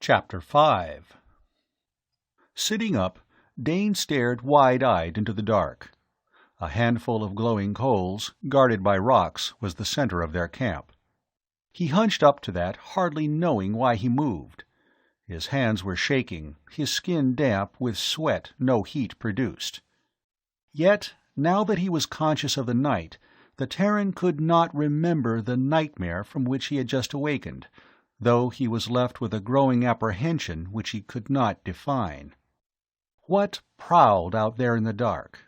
Chapter 5. Sitting up, Dane stared wide-eyed into the dark. A handful of glowing coals, guarded by rocks, was the center of their camp. He hunched up to that, hardly knowing why he moved. His hands were shaking, his skin damp with sweat no heat produced. Yet, now that he was conscious of the night, the Terran could not remember the nightmare from which he had just awakened, though he was left with a growing apprehension which he could not define. What prowled out there in the dark,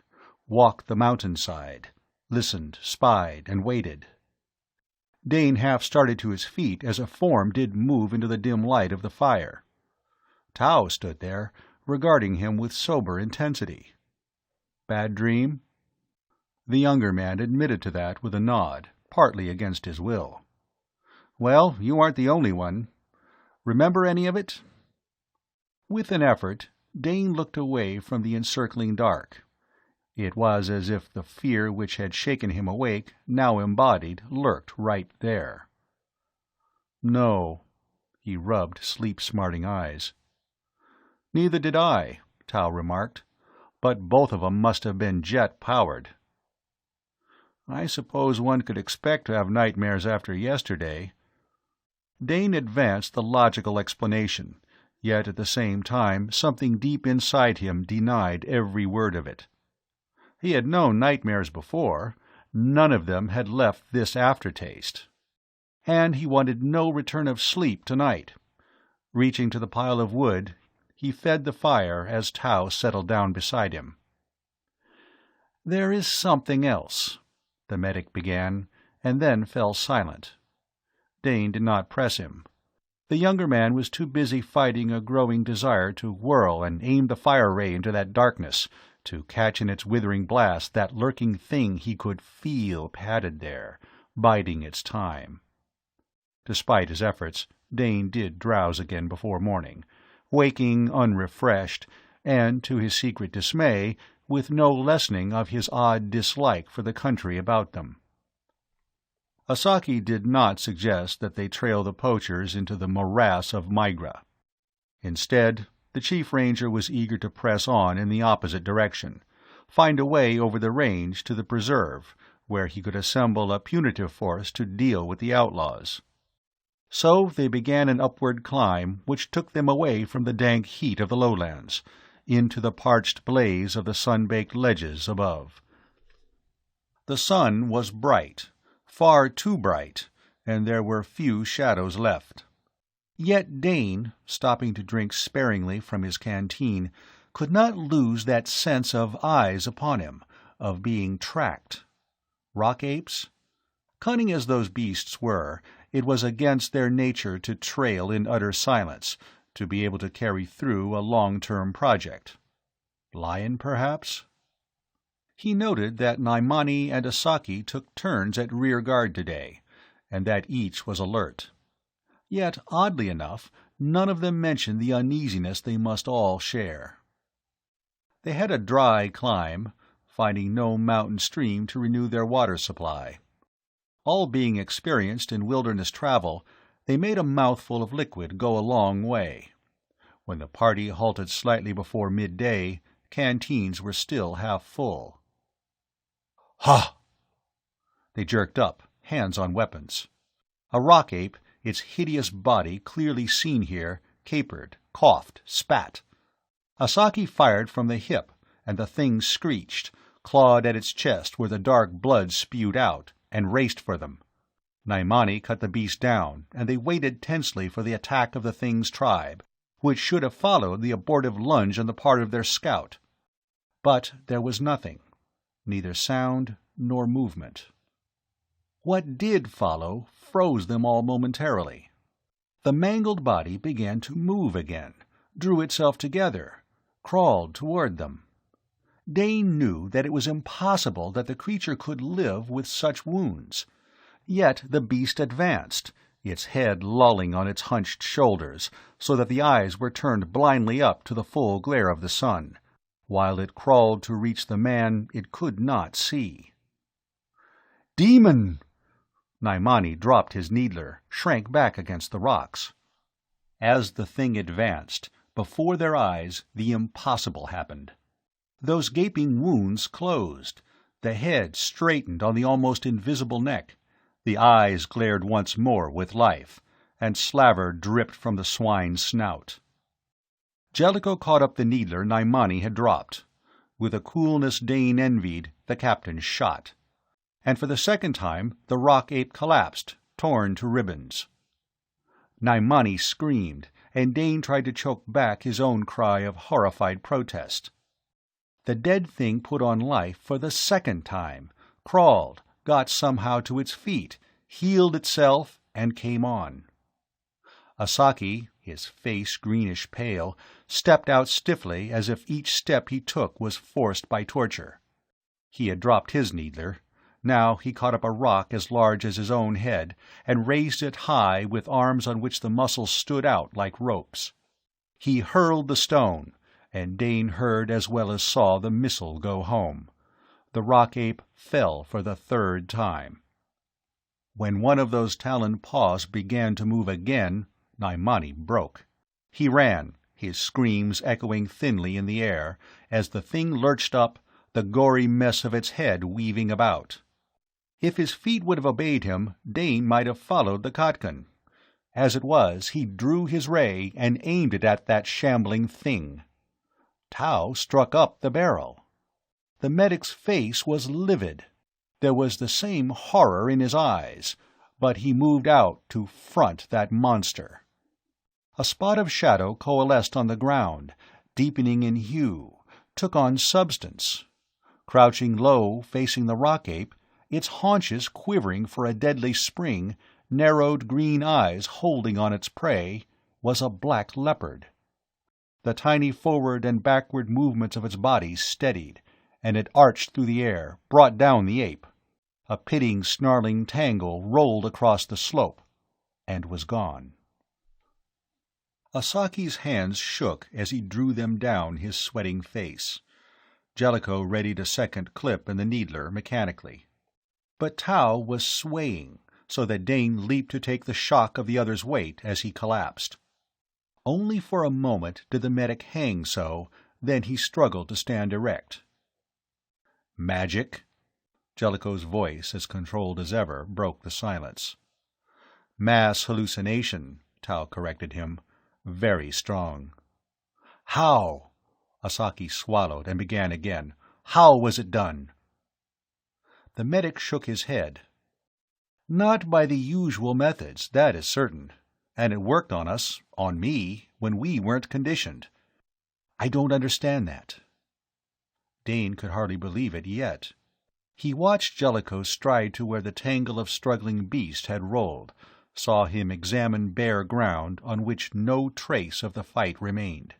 walked the mountainside, listened, spied, and waited? Dane half started to his feet as a form did move into the dim light of the fire. Tao stood there, regarding him with sober intensity. Bad dream? The younger man admitted to that with a nod, partly against his will. Well, you aren't the only one. Remember any of it? With an effort, Dane looked away from the encircling dark. It was as if the fear which had shaken him awake, now embodied, lurked right there. No. He rubbed sleep-smarting eyes. Neither did I, Tao remarked, but both of 'em must have been jet-powered. I suppose one could expect to have nightmares after yesterday. Dane advanced the logical explanation, yet at the same time something deep inside him denied every word of it. He had known nightmares before, none of them had left this aftertaste. And he wanted no return of sleep tonight. Reaching to the pile of wood, he fed the fire as Tao settled down beside him. "There is something else," the medic began, and then fell silent. Dane did not press him. The younger man was too busy fighting a growing desire to whirl and aim the fire ray into that darkness, to catch in its withering blast that lurking thing he could feel padded there, biding its time. Despite his efforts, Dane did drowse again before morning, waking unrefreshed, and, to his secret dismay, with no lessening of his odd dislike for the country about them. Asaki did not suggest that they trail the poachers into the morass of Migra. Instead, the chief ranger was eager to press on in the opposite direction, find a way over the range to the preserve, where he could assemble a punitive force to deal with the outlaws. So they began an upward climb which took them away from the dank heat of the lowlands, into the parched blaze of the sun-baked ledges above. The sun was bright, far too bright, and there were few shadows left. Yet Dane, stopping to drink sparingly from his canteen, could not lose that sense of eyes upon him, of being tracked. Rock apes? Cunning as those beasts were, it was against their nature to trail in utter silence, to be able to carry through a long-term project. Lion, perhaps? He noted that Naimani and Asaki took turns at rear guard today, and that each was alert. Yet, oddly enough, none of them mentioned the uneasiness they must all share. They had a dry climb, finding no mountain stream to renew their water supply. All being experienced in wilderness travel, they made a mouthful of liquid go a long way. When the party halted slightly before midday, canteens were still half full. "Ha!" They jerked up, hands on weapons. A rock ape, its hideous body clearly seen here, capered, coughed, spat. Asaki fired from the hip, and the thing screeched, clawed at its chest where the dark blood spewed out, and raced for them. Naimani cut the beast down, and they waited tensely for the attack of the thing's tribe, which should have followed the abortive lunge on the part of their scout. But there was nothing, neither sound nor movement. What did follow froze them all momentarily. The mangled body began to move again, drew itself together, crawled toward them. Dane knew that it was impossible that the creature could live with such wounds. Yet the beast advanced, its head lolling on its hunched shoulders, so that the eyes were turned blindly up to the full glare of the sun, while it crawled to reach the man it could not see. "Demon!" Naimani dropped his needler, shrank back against the rocks. As the thing advanced, before their eyes the impossible happened. Those gaping wounds closed, the head straightened on the almost invisible neck, the eyes glared once more with life, and slaver dripped from the swine's snout. Jellicoe caught up the needler Naimani had dropped. With a coolness Dane envied, the captain shot. And for the second time the rock-ape collapsed, torn to ribbons. Naimani screamed, and Dane tried to choke back his own cry of horrified protest. The dead thing put on life for the second time, crawled, got somehow to its feet, healed itself, and came on. Asaki, his face greenish pale, stepped out stiffly as if each step he took was forced by torture. He had dropped his needler. Now he caught up a rock as large as his own head and raised it high with arms on which the muscles stood out like ropes. He hurled the stone, and Dane heard as well as saw the missile go home. The rock-ape fell for the third time. When one of those taloned paws began to move again, Naimani broke. He ran, his screams echoing thinly in the air, as the thing lurched up, the gory mess of its head weaving about. If his feet would have obeyed him, Dane might have followed the Khatkan. As it was, he drew his ray and aimed it at that shambling thing. Tau struck up the barrel. The medic's face was livid. There was the same horror in his eyes, but he moved out to front that monster. A spot of shadow coalesced on the ground, deepening in hue, took on substance. Crouching low, facing the rock-ape, its haunches quivering for a deadly spring, narrowed green eyes holding on its prey, was a black leopard. The tiny forward and backward movements of its body steadied, and it arched through the air, brought down the ape. A pitting, snarling tangle rolled across the slope, and was gone. Asaki's hands shook as he drew them down his sweating face. Jellicoe readied a second clip in the needler mechanically. But Tau was swaying, so that Dane leaped to take the shock of the other's weight as he collapsed. Only for a moment did the medic hang so, then he struggled to stand erect. "Magic?" Jellicoe's voice, as controlled as ever, broke the silence. "Mass hallucination," Tau corrected him. "Very strong." "How?" Asaki swallowed and began again. "How was it done?" The medic shook his head. "Not by the usual methods, that is certain. And it worked on us, on me, when we weren't conditioned. I don't understand that." Dane could hardly believe it yet. He watched Jellicoe stride to where the tangle of struggling beast had rolled, saw him examine bare ground on which no trace of the fight remained.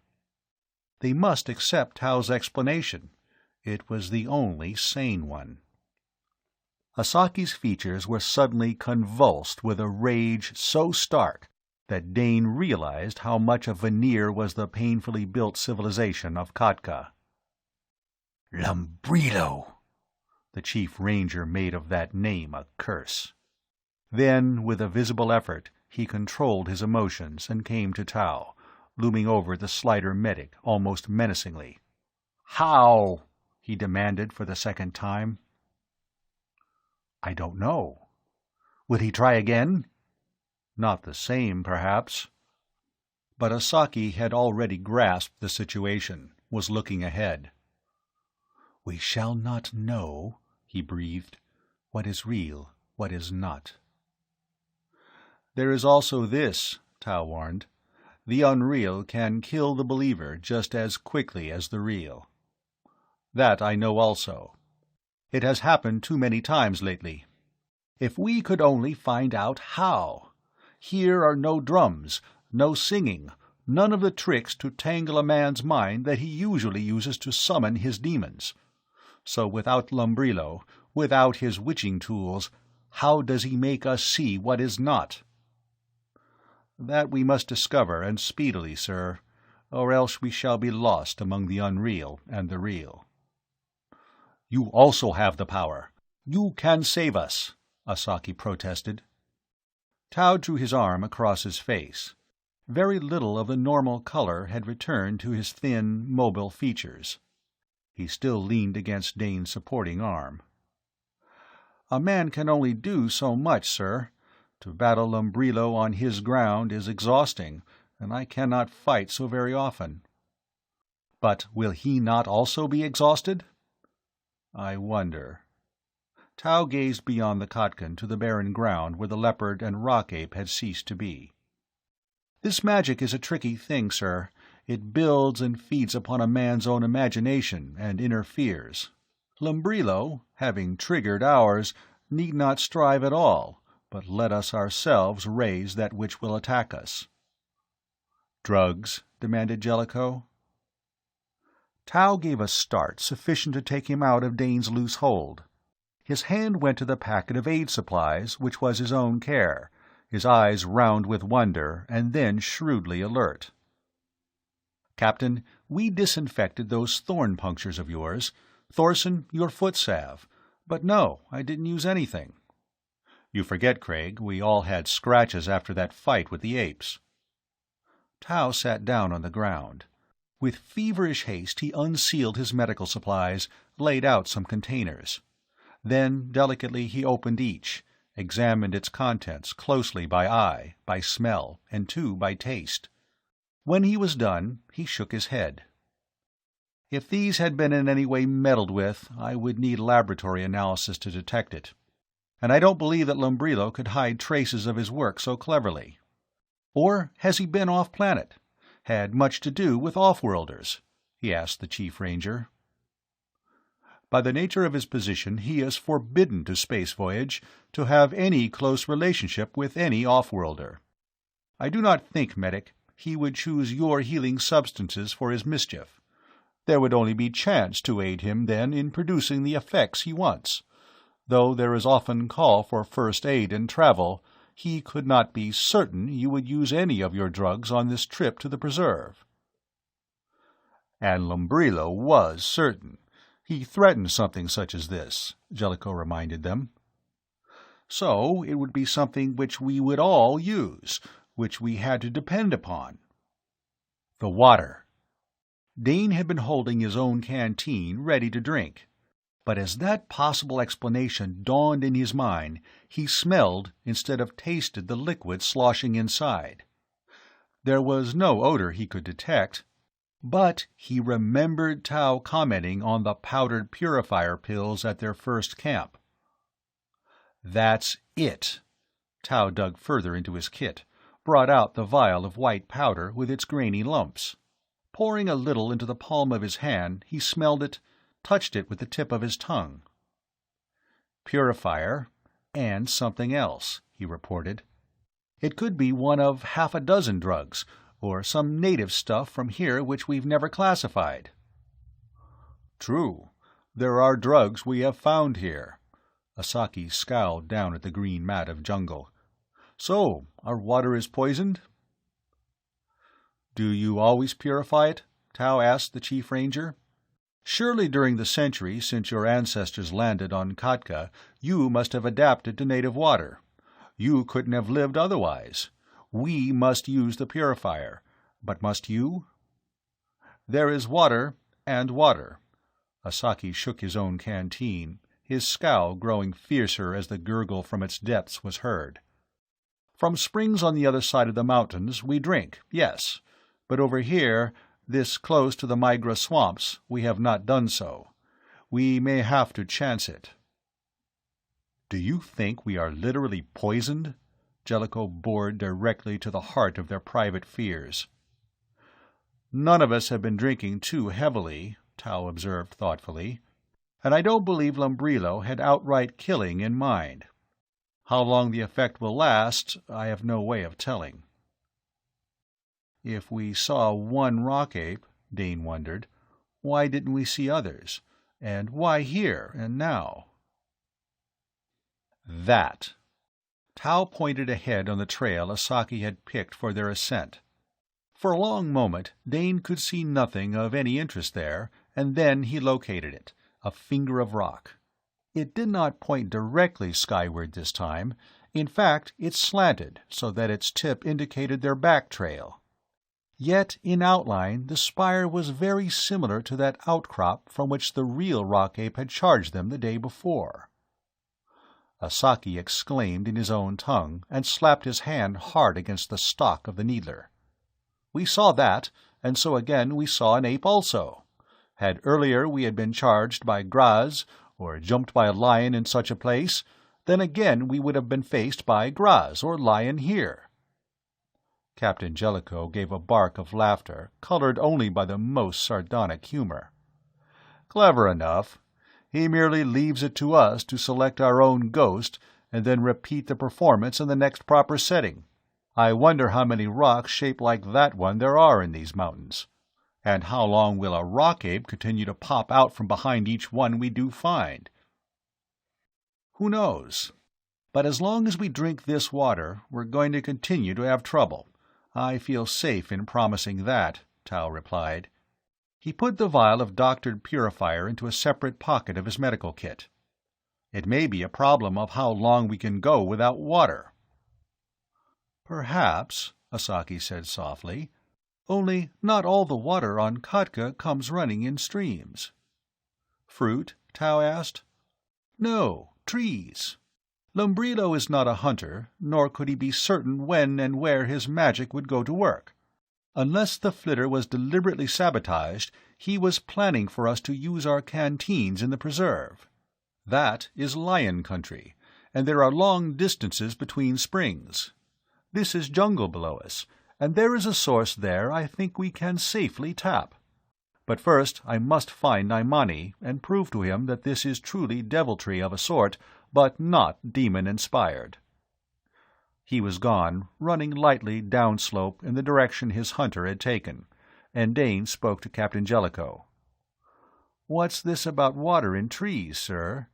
They must accept Tau's explanation. It was the only sane one. Asaki's features were suddenly convulsed with a rage so stark that Dane realized how much a veneer was the painfully built civilization of Khatka. "Lumbrilo!" The chief ranger made of that name a curse. Then, with a visible effort, he controlled his emotions and came to Tau, looming over the slighter medic almost menacingly. "How?" he demanded for the second time. "I don't know." "Will he try again?" "Not the same, perhaps." But Asaki had already grasped the situation, was looking ahead. "We shall not know," he breathed, "what is real, what is not." "There is also this," Tau warned. "The unreal can kill the believer just as quickly as the real. That I know also. It has happened too many times lately. If we could only find out how! Here are no drums, no singing, none of the tricks to tangle a man's mind that he usually uses to summon his demons. So without Lumbrilo, without his witching tools, how does he make us see what is not?" "That we must discover, and speedily, sir, or else we shall be lost among the unreal and the real." "You also have the power. You can save us," Asaki protested. Tau drew his arm across his face. Very little of the normal color had returned to his thin, mobile features. He still leaned against Dane's supporting arm. "A man can only do so much, sir. To battle Lumbrilo on his ground is exhausting, and I cannot fight so very often." "But will he not also be exhausted?" "I wonder." Tau gazed beyond the Khatkan to the barren ground where the leopard and rock-ape had ceased to be. "This magic is a tricky thing, sir. It builds and feeds upon a man's own imagination and interferes. Lumbrilo, having triggered ours, need not strive at all, but let us ourselves raise that which will attack us." "Drugs?" demanded Jellicoe. Tau gave a start sufficient to take him out of Dane's loose hold. His hand went to the packet of aid supplies which was his own care, his eyes round with wonder and then shrewdly alert. "Captain, we disinfected those thorn punctures of yours. Thorson, your foot salve. But no, I didn't use anything." "You forget, Craig, we all had scratches after that fight with the apes." Tau sat down on the ground. With feverish haste he unsealed his medical supplies, laid out some containers. Then delicately he opened each, examined its contents closely by eye, by smell, and too by taste. When he was done, he shook his head. "If these had been in any way meddled with, I would need laboratory analysis to detect it. And I don't believe that Lumbrilo could hide traces of his work so cleverly. Or has he been off-planet? Had much to do with off-worlders?" he asked the Chief Ranger. "By the nature of his position, he is forbidden to space voyage, to have any close relationship with any off-worlder. I do not think, Medic, he would choose your healing substances for his mischief. There would only be chance to aid him, then, in producing the effects he wants. Though there is often call for first aid in travel, he could not be certain you would use any of your drugs on this trip to the preserve." "And Lumbrilo was certain. He threatened something such as this," Jellicoe reminded them. "So it would be something which we would all use, which we had to depend upon." The water. Dane had been holding his own canteen ready to drink. But as that possible explanation dawned in his mind, he smelled instead of tasted the liquid sloshing inside. There was no odor he could detect, but he remembered Tau commenting on the powdered purifier pills at their first camp. "That's it." Tau dug further into his kit, brought out the vial of white powder with its grainy lumps. Pouring a little into the palm of his hand, he smelled it, touched it with the tip of his tongue. "Purifier, and something else," he reported. "It could be one of half a dozen drugs, or some native stuff from here which we've never classified." "True. There are drugs we have found here." Asaki scowled down at the green mat of jungle. "So, our water is poisoned?" "Do you always purify it?" Tau asked the Chief Ranger. "Surely during the century since your ancestors landed on Khatka, you must have adapted to native water. You couldn't have lived otherwise. We must use the purifier. But must you?" "There is water and water." Asaki shook his own canteen, his scowl growing fiercer as the gurgle from its depths was heard. "From springs on the other side of the mountains we drink, yes. But over here, this close to the Migra swamps, we have not done so. We may have to chance it." "Do you think we are literally poisoned?" Jellicoe bored directly to the heart of their private fears. "None of us have been drinking too heavily," Tau observed thoughtfully, "and I don't believe Lumbrilo had outright killing in mind. How long the effect will last, I have no way of telling." "If we saw one rock-ape," Dane wondered, "why didn't we see others? And why here and now?" That. Tau pointed ahead on the trail Asaki had picked for their ascent. For a long moment Dane could see nothing of any interest there, and then he located it, a finger of rock. It did not point directly skyward this time. In fact, it slanted so that its tip indicated their back trail. Yet in outline the spire was very similar to that outcrop from which the real rock-ape had charged them the day before. Asaki exclaimed in his own tongue, and slapped his hand hard against the stock of the needler. "We saw that, and so again we saw an ape also. Had earlier we had been charged by Graz, or jumped by a lion in such a place, then again we would have been faced by Graz or lion here." Captain Jellicoe gave a bark of laughter, colored only by the most sardonic humor. "Clever enough. He merely leaves it to us to select our own ghost and then repeat the performance in the next proper setting. I wonder how many rocks shaped like that one there are in these mountains. And how long will a rock-ape continue to pop out from behind each one we do find? Who knows? But as long as we drink this water, we're going to continue to have trouble. I feel safe in promising that," Tao replied. He put the vial of doctored purifier into a separate pocket of his medical kit. "It may be a problem of how long we can go without water." "Perhaps," Asaki said softly. "Only not all the water on Khatka comes running in streams." "Fruit?" Tao asked. "No, trees. Lumbrilo is not a hunter, nor could he be certain when and where his magic would go to work. Unless the flitter was deliberately sabotaged, he was planning for us to use our canteens in the preserve. That is lion country, and there are long distances between springs. This is jungle below us, and there is a source there I think we can safely tap. But first I must find Naimani and prove to him that this is truly deviltry of a sort, but not demon-inspired." He was gone, running lightly downslope in the direction his hunter had taken, and Dane spoke to Captain Jellicoe. "What's this about water in trees, sir?"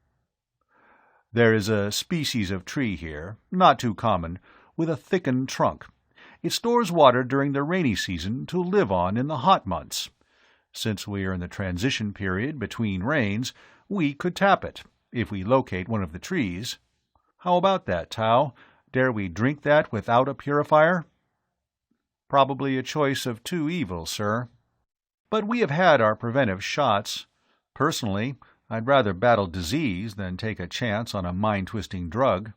"There is a species of tree here, not too common, with a thickened trunk. It stores water during the rainy season to live on in the hot months. Since we are in the transition period between rains, we could tap it, if we locate one of the trees. How about that, Tao? Dare we drink that without a purifier?" "Probably a choice of two evils, sir. But we have had our preventive shots. Personally, I'd rather battle disease than take a chance on a mind-twisting drug.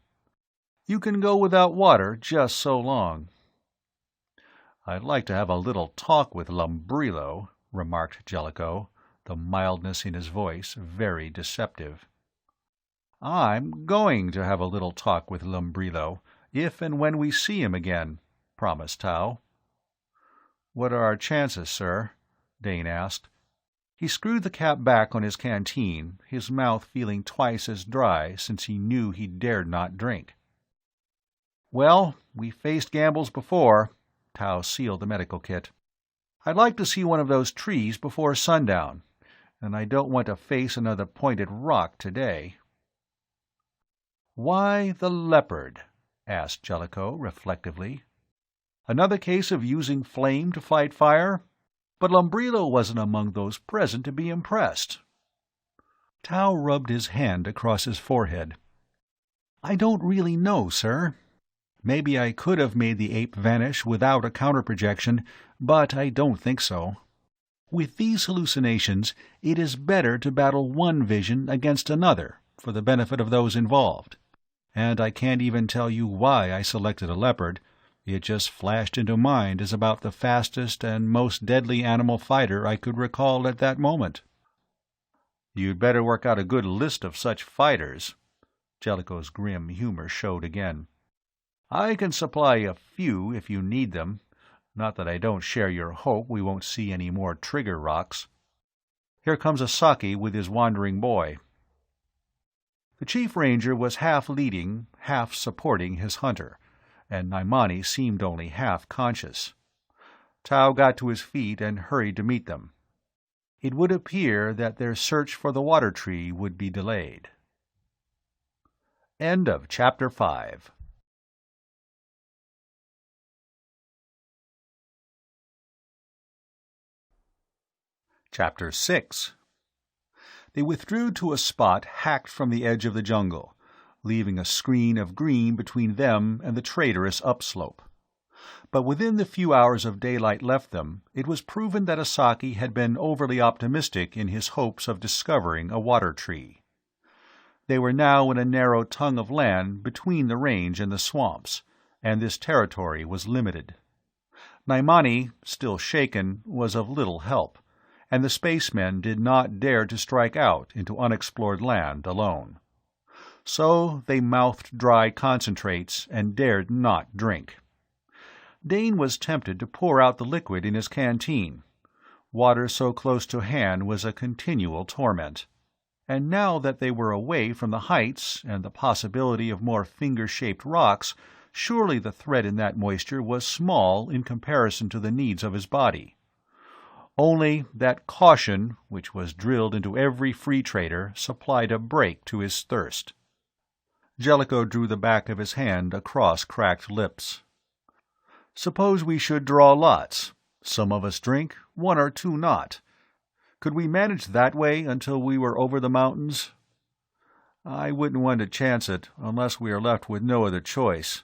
You can go without water just so long." "I'd like to have a little talk with Lumbrilo," remarked Jellicoe, the mildness in his voice very deceptive. "I'm going to have a little talk with Lumbrilo, if and when we see him again," promised Tao. "What are our chances, sir?" Dane asked. He screwed the cap back on his canteen, his mouth feeling twice as dry since he knew he dared not drink. "Well, we faced gambles before." Tao sealed the medical kit. "I'd like to see one of those trees before sundown, and I don't want to face another pointed rock today." "Why the leopard?" asked Jellicoe reflectively. "Another case of using flame to fight fire? But Lumbrilo wasn't among those present to be impressed." Tao rubbed his hand across his forehead. "I don't really know, sir. Maybe I could have made the ape vanish without a counter-projection, but I don't think so. With these hallucinations, it is better to battle one vision against another, for the benefit of those involved. And I can't even tell you why I selected a leopard. It just flashed into mind as about the fastest and most deadly animal fighter I could recall at that moment." "You'd better work out a good list of such fighters." Jellicoe's grim humor showed again. "I can supply a few if you need them. Not that I don't share your hope we won't see any more trigger rocks. Here comes Asaki with his wandering boy." The Chief Ranger was half leading, half supporting his hunter, and Naimani seemed only half conscious. Tao got to his feet and hurried to meet them. It would appear that their search for the water tree would be delayed. End of Chapter 5. Chapter 6. They withdrew to a spot hacked from the edge of the jungle, leaving a screen of green between them and the traitorous upslope. But within the few hours of daylight left them, it was proven that Asaki had been overly optimistic in his hopes of discovering a water tree. They were now in a narrow tongue of land between the range and the swamps, and this territory was limited. Naimani, still shaken, was of little help, and the spacemen did not dare to strike out into unexplored land alone. So they mouthed dry concentrates and dared not drink. Dane was tempted to pour out the liquid in his canteen. Water so close to hand was a continual torment. And now that they were away from the heights and the possibility of more finger-shaped rocks, surely the threat in that moisture was small in comparison to the needs of his body. Only that caution, which was drilled into every free trader, supplied a brake to his thirst. Jellicoe drew the back of his hand across cracked lips. "Suppose we should draw lots. Some of us drink, one or two not. Could we manage that way until we were over the mountains?" "I wouldn't want to chance it, unless we are left with no other choice.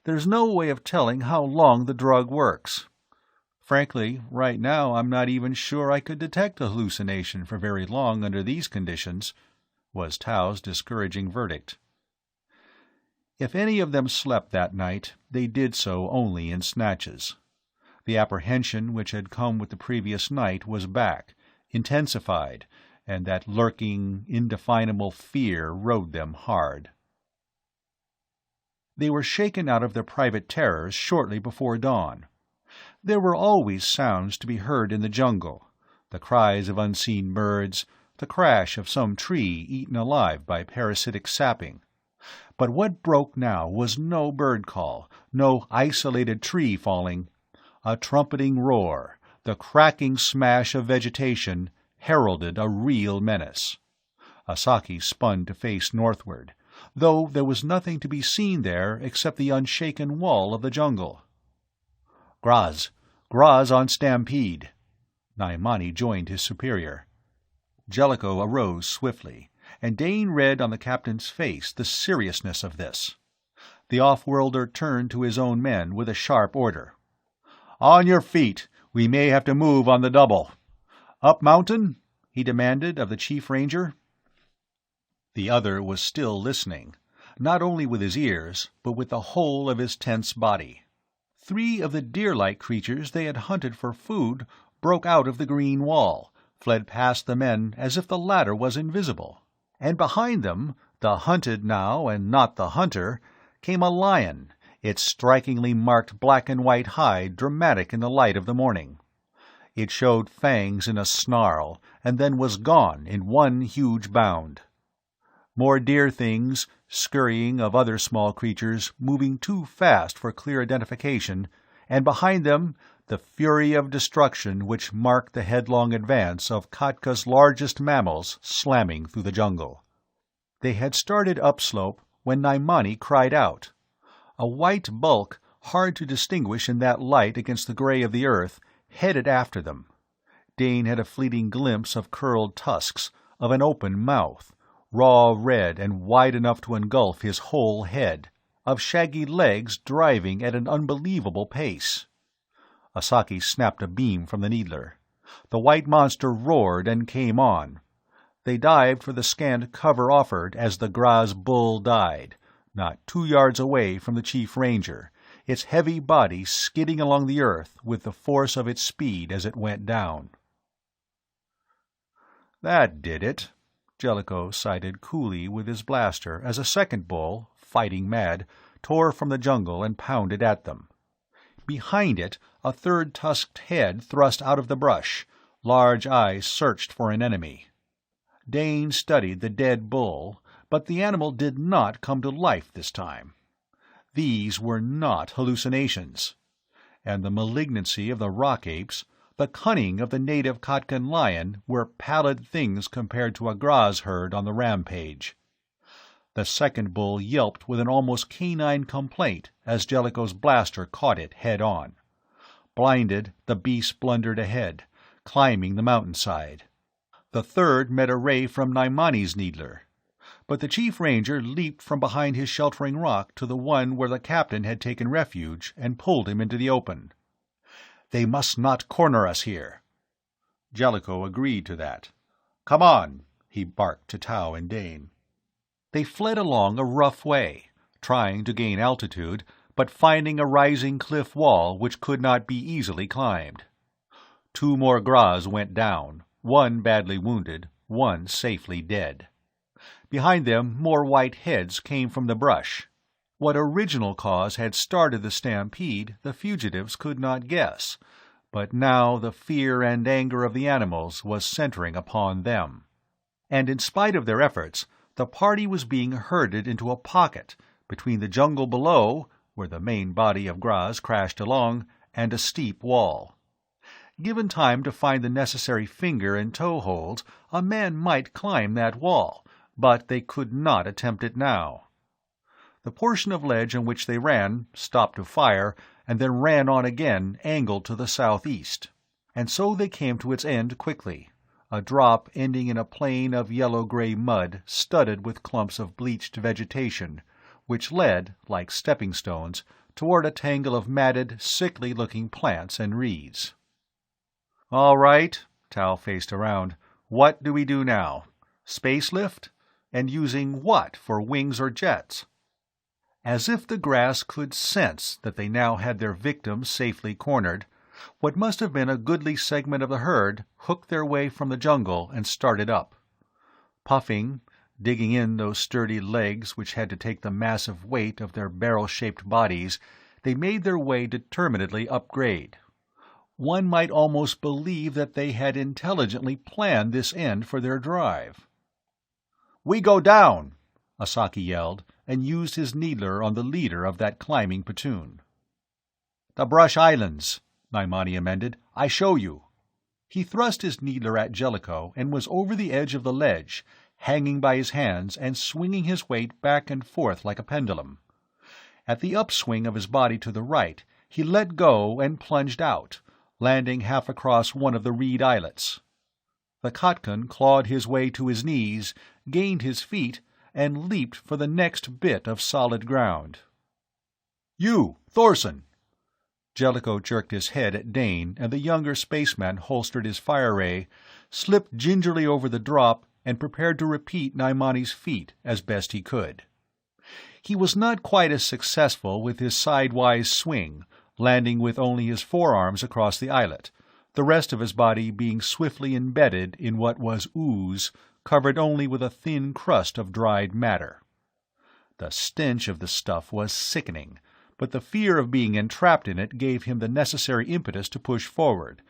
There's no way of telling how long the drug works. Frankly, right now I'm not even sure I could detect a hallucination for very long under these conditions," was Tao's discouraging verdict. If any of them slept that night, they did so only in snatches. The apprehension which had come with the previous night was back, intensified, and that lurking, indefinable fear rode them hard. They were shaken out of their private terrors shortly before dawn. There were always sounds to be heard in the jungle, the cries of unseen birds, the crash of some tree eaten alive by parasitic sapping. But what broke now was no bird call, no isolated tree falling. A trumpeting roar, the cracking smash of vegetation, heralded a real menace. Asaki spun to face northward, though there was nothing to be seen there except the unshaken wall of the jungle. "Graz on stampede." Naimani joined his superior. Jellicoe arose swiftly, and Dane read on the captain's face the seriousness of this. The off-worlder turned to his own men with a sharp order. "On your feet! We may have to move on the double. Up mountain?" he demanded of the chief ranger. The other was still listening, not only with his ears, but with the whole of his tense body. 3 of the deer-like creatures they had hunted for food broke out of the green wall, fled past the men as if the latter was invisible, and behind them, the hunted now and not the hunter, came a lion, its strikingly marked black and white hide dramatic in the light of the morning. It showed fangs in a snarl, and then was gone in one huge bound. More deer things, scurrying of other small creatures, moving too fast for clear identification, and behind them the fury of destruction which marked the headlong advance of Khatka's largest mammals slamming through the jungle. They had started upslope when Naimani cried out. A white bulk, hard to distinguish in that light against the gray of the earth, headed after them. Dane had a fleeting glimpse of curled tusks, of an open mouth, raw red and wide enough to engulf his whole head, of shaggy legs driving at an unbelievable pace. Asaki snapped a beam from the needler. The white monster roared and came on. They dived for the scant cover offered as the Graz bull died, not 2 yards away from the chief ranger, its heavy body skidding along the earth with the force of its speed as it went down. "That did it," Jellicoe sighted coolly with his blaster as a second bull, fighting mad, tore from the jungle and pounded at them. Behind it, a third tusked head thrust out of the brush. Large eyes searched for an enemy. Dane studied the dead bull, but the animal did not come to life this time. These were not hallucinations. And the malignancy of the rock apes, the cunning of the native Khatkan lion, were pallid things compared to a Graz herd on the rampage. The second bull yelped with an almost canine complaint as Jellicoe's blaster caught it head-on. Blinded, the beast blundered ahead, climbing the mountainside. The third met a ray from Naimani's needler. but the Chief Ranger leaped from behind his sheltering rock to the one where the captain had taken refuge and pulled him into the open. "They must not corner us here." Jellicoe agreed to that. "Come on," he barked to Tau and Dane. They fled along a rough way, trying to gain altitude, but finding a rising cliff wall which could not be easily climbed. 2 more Gras went down, one badly wounded, one safely dead. Behind them more white heads came from the brush. What original cause had started the stampede the fugitives could not guess, but now the fear and anger of the animals was centering upon them. And in spite of their efforts, the party was being herded into a pocket between the jungle below, where the main body of Gras crashed along, and a steep wall. Given time to find the necessary finger and toe holds, a man might climb that wall, but they could not attempt it now. The portion of ledge on which they ran stopped to fire, and then ran on again, angled to the southeast. And so they came to its end quickly, a drop ending in a plain of yellow-gray mud studded with clumps of bleached vegetation, which led, like stepping stones, toward a tangle of matted, sickly-looking plants and reeds. "All right," Tau faced around. "What do we do now? Space lift? And using what for wings or jets?" As if the grass could sense that they now had their victims safely cornered, what must have been a goodly segment of the herd hooked their way from the jungle and started up. Puffing, digging in those sturdy legs which had to take the massive weight of their barrel-shaped bodies, they made their way determinedly upgrade. One might almost believe that they had intelligently planned this end for their drive. "We go down!" Asaki yelled, and used his needler on the leader of that climbing platoon. "The Brush Islands," Naimani amended. "I show you." He thrust his needler at Jellicoe and was over the edge of the ledge, hanging by his hands and swinging his weight back and forth like a pendulum. At the upswing of his body to the right, he let go and plunged out, landing half across one of the reed islets. The Khatkan clawed his way to his knees, gained his feet, and leaped for the next bit of solid ground. "You, Thorson!" Jellicoe jerked his head at Dane, and the younger spaceman holstered his fire ray, slipped gingerly over the drop, and prepared to repeat Naimani's feat as best he could. He was not quite as successful with his sidewise swing, landing with only his forearms across the islet, the rest of his body being swiftly embedded in what was ooze, covered only with a thin crust of dried matter. The stench of the stuff was sickening, but the fear of being entrapped in it gave him the necessary impetus to push forward,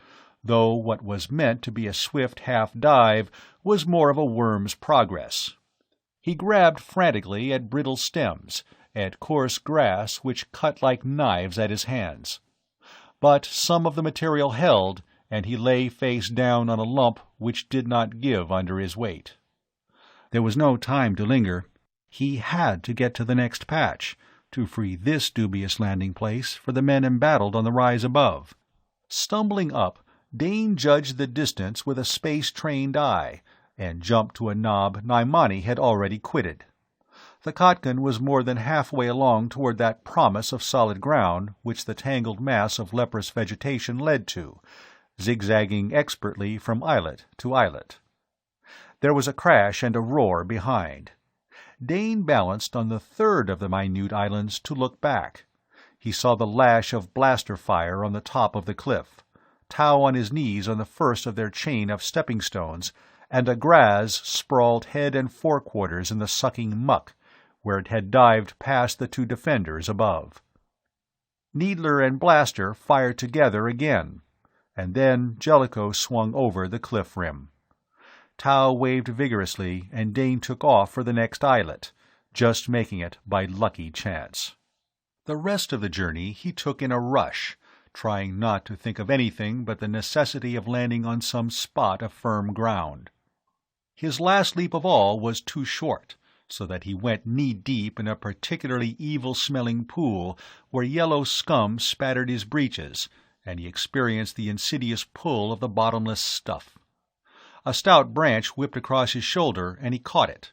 though what was meant to be a swift half-dive was more of a worm's progress. He grabbed frantically at brittle stems, at coarse grass which cut like knives at his hands. But some of the material held, and he lay face down on a lump which did not give under his weight. There was no time to linger. He had to get to the next patch, to free this dubious landing place for the men embattled on the rise above. Stumbling up, Dane judged the distance with a space-trained eye, and jumped to a knob Naimani had already quitted. The Khatkan was more than halfway along toward that promise of solid ground which the tangled mass of leprous vegetation led to, zigzagging expertly from islet to islet. There was a crash and a roar behind. Dane balanced on the third of the minute islands to look back. He saw the lash of blaster fire on the top of the cliff, Tau on his knees on the first of their chain of stepping stones, and a Gras sprawled head and forequarters in the sucking muck, where it had dived past the 2 defenders above. Needler and blaster fired together again, and then Jellicoe swung over the cliff rim. Tau waved vigorously, and Dane took off for the next islet, just making it by lucky chance. The rest of the journey he took in a rush, trying not to think of anything but the necessity of landing on some spot of firm ground. His last leap of all was too short, so that he went knee-deep in a particularly evil-smelling pool where yellow scum spattered his breeches, and he experienced the insidious pull of the bottomless stuff. A stout branch whipped across his shoulder, and he caught it.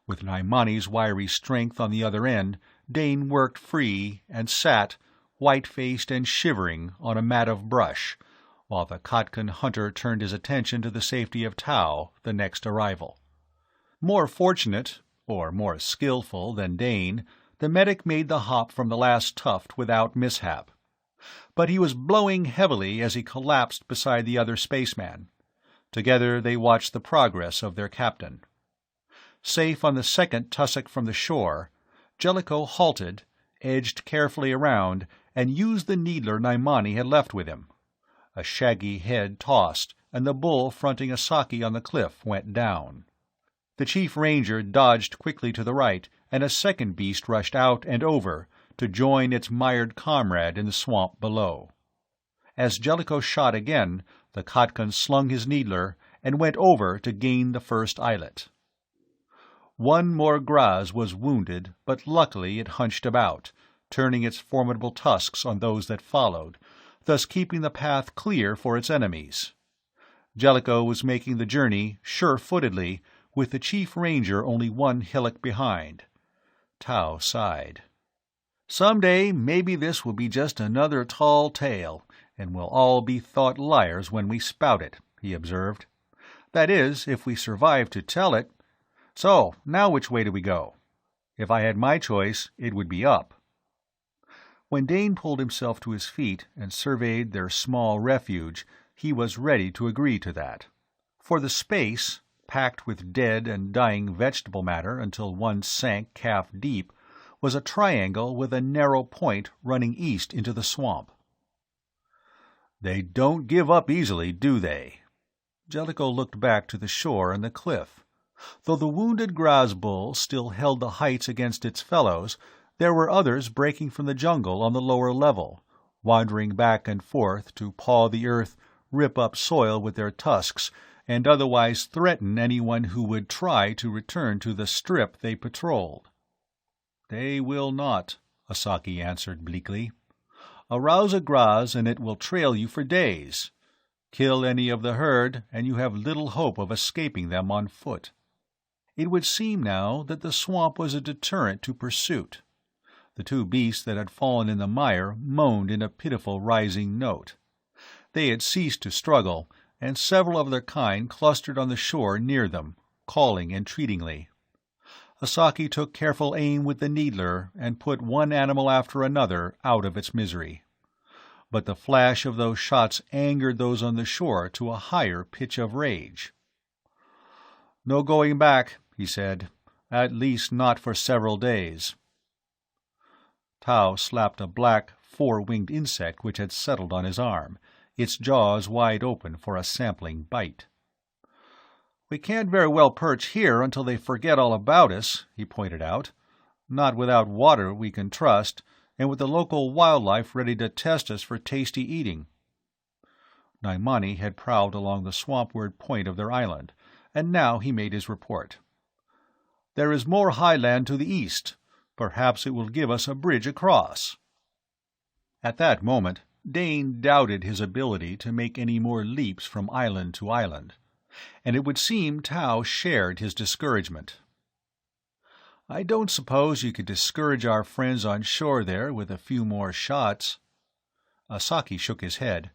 With Naimani's wiry strength on the other end, Dane worked free and sat, white-faced and shivering, on a mat of brush, while the Khatkan hunter turned his attention to the safety of Tau, the next arrival. More fortunate, or more skillful, than Dane, the medic made the hop from the last tuft without mishap. But he was blowing heavily as he collapsed beside the other spaceman. Together they watched the progress of their captain. Safe on the second tussock from the shore, Jellicoe halted, edged carefully around, and used the needler Naimani had left with him. A shaggy head tossed, and the bull fronting Asaki on the cliff went down. The chief ranger dodged quickly to the right, and a second beast rushed out and over, to join its mired comrade in the swamp below. As Jellicoe shot again, the Khatkan slung his needler and went over to gain the first islet. One more Graz was wounded, but luckily it hunched about, turning its formidable tusks on those that followed, thus keeping the path clear for its enemies. Jellicoe was making the journey sure-footedly, with the chief ranger only one hillock behind. Tau sighed. "Some day maybe this will be just another tall tale, and we'll all be thought liars when we spout it," he observed. "That is, if we survive to tell it. So, now which way do we go? If I had my choice, it would be up." When Dane pulled himself to his feet and surveyed their small refuge, he was ready to agree to that. For the space, packed with dead and dying vegetable matter until one sank calf-deep, was a triangle with a narrow point running east into the swamp. "They don't give up easily, do they?" Jellicoe looked back to the shore and the cliff. Though the wounded Graz bull still held the heights against its fellows, there were others breaking from the jungle on the lower level, wandering back and forth to paw the earth, rip up soil with their tusks, and otherwise threaten anyone who would try to return to the strip they patrolled. "They will not," Asaki answered bleakly. "Arouse a Graz and it will trail you for days. Kill any of the herd, and you have little hope of escaping them on foot." It would seem now that the swamp was a deterrent to pursuit. The two beasts that had fallen in the mire moaned in a pitiful rising note. They had ceased to struggle, and several of their kind clustered on the shore near them, calling entreatingly. Asaki took careful aim with the needler and put one animal after another out of its misery. But the flash of those shots angered those on the shore to a higher pitch of rage. "No going back," he said. "At least not for several days." Tau slapped a black, four-winged insect which had settled on his arm, its jaws wide open for a sampling bite. "We can't very well perch here until they forget all about us," he pointed out. "Not without water we can trust, and with the local wildlife ready to test us for tasty eating." Naimani had prowled along the swampward point of their island, and now he made his report. "There is more highland to the east. Perhaps it will give us a bridge across." At that moment, Dane doubted his ability to make any more leaps from island to island, and it would seem Tau shared his discouragement. "I don't suppose you could discourage our friends on shore there with a few more shots." Asaki shook his head.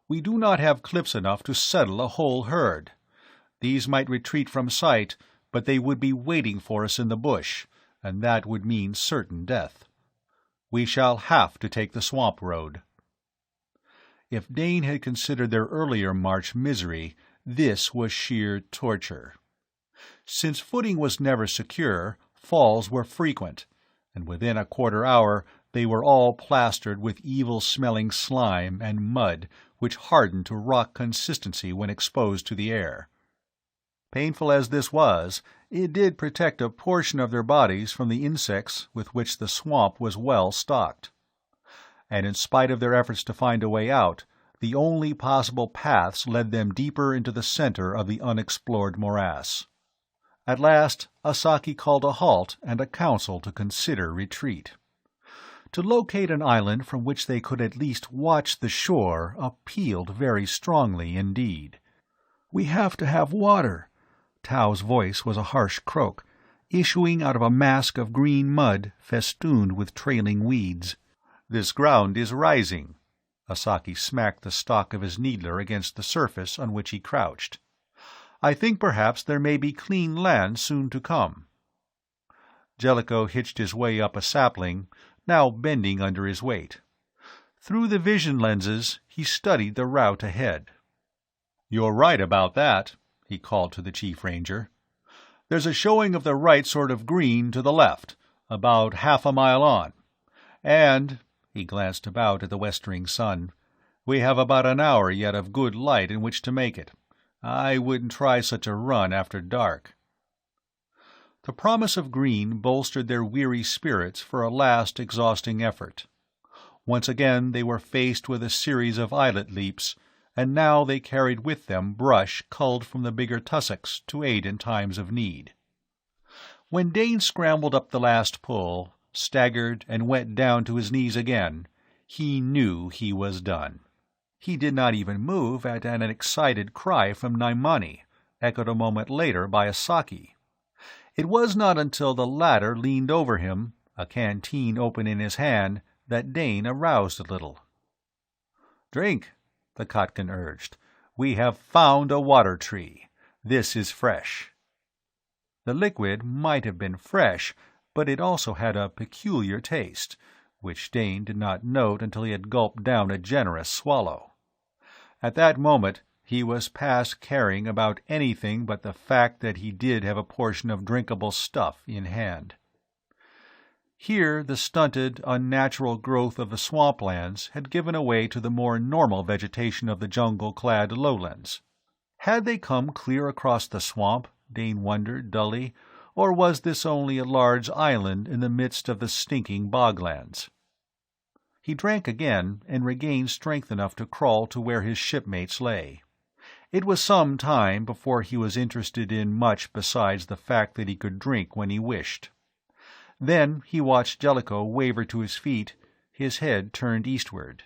"We do not have cliffs enough to settle a whole herd. These might retreat from sight, but they would be waiting for us in the bush, and that would mean certain death. We shall have to take the swamp road." If Dane had considered their earlier march misery, this was sheer torture. Since footing was never secure, falls were frequent, and within a quarter-hour they were all plastered with evil-smelling slime and mud which hardened to rock consistency when exposed to the air. Painful as this was, it did protect a portion of their bodies from the insects with which the swamp was well stocked. And in spite of their efforts to find a way out, the only possible paths led them deeper into the center of the unexplored morass. At last, Asaki called a halt and a council to consider retreat. To locate an island from which they could at least watch the shore appealed very strongly indeed. "We have to have water." Tau's voice was a harsh croak. issuing out of a mask of green mud festooned with trailing weeds. "This ground is rising." Asaki smacked the stock of his needler against the surface on which he crouched. "I think perhaps there may be clean land soon to come." Jellicoe hitched his way up a sapling, now bending under his weight. Through the vision lenses he studied the route ahead. "You're right about that," he called to the Chief Ranger. "There's a showing of the right sort of green to the left, about half a mile on. And," he glanced about at the westering sun, "we have about an hour yet of good light in which to make it. I wouldn't try such a run after dark." The promise of green bolstered their weary spirits for a last exhausting effort. Once again they were faced with a series of eyelet leaps, and now they carried with them brush culled from the bigger tussocks to aid in times of need. When Dane scrambled up the last pull, staggered and went down to his knees again, he knew he was done. He did not even move at an excited cry from Naimani, echoed a moment later by Asaki. It was not until the latter leaned over him, a canteen open in his hand, that Dane aroused a little. "Drink," the Khatkan urged. "We have found a water tree. This is fresh." The liquid might have been fresh, but it also had a peculiar taste, which Dane did not note until he had gulped down a generous swallow. At that moment he was past caring about anything but the fact that he did have a portion of drinkable stuff in hand. Here the stunted, unnatural growth of the swamplands had given way to the more normal vegetation of the jungle-clad lowlands. Had they come clear across the swamp, Dane wondered dully, or was this only a large island in the midst of the stinking boglands? He drank again and regained strength enough to crawl to where his shipmates lay. It was some time before he was interested in much besides the fact that he could drink when he wished. Then he watched Jellicoe waver to his feet, his head turned eastward.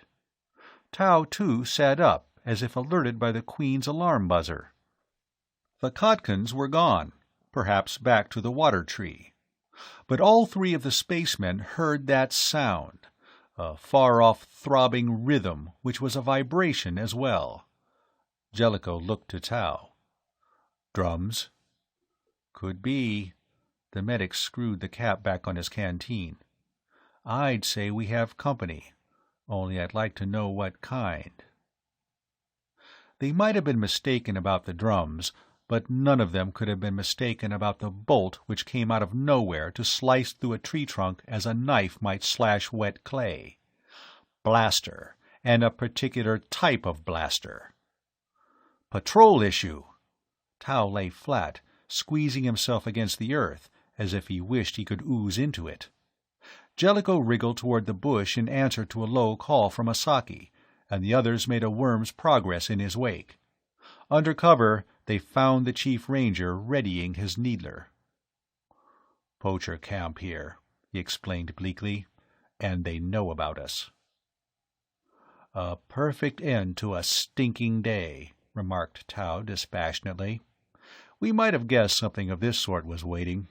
Tau, too, sat up, as if alerted by the Queen's alarm buzzer. The Khatkans were gone, perhaps back to the water tree. But all three of the spacemen heard that sound, a far-off throbbing rhythm which was a vibration as well. Jellicoe looked to Tau. "Drums?" "Could be." The medic screwed the cap back on his canteen. "I'd say we have company, only I'd like to know what kind." They might have been mistaken about the drums, but none of them could have been mistaken about the bolt which came out of nowhere to slice through a tree trunk as a knife might slash wet clay. Blaster, and a particular type of blaster. "Patrol issue!" Tau lay flat, squeezing himself against the earth, as if he wished he could ooze into it. Jellicoe wriggled toward the bush in answer to a low call from Asaki, and the others made a worm's progress in his wake. Under cover, they found the Chief Ranger readying his needler. "Poacher camp here," he explained bleakly, "and they know about us." "A perfect end to a stinking day," remarked Tau dispassionately. "We might have guessed something of this sort was waiting."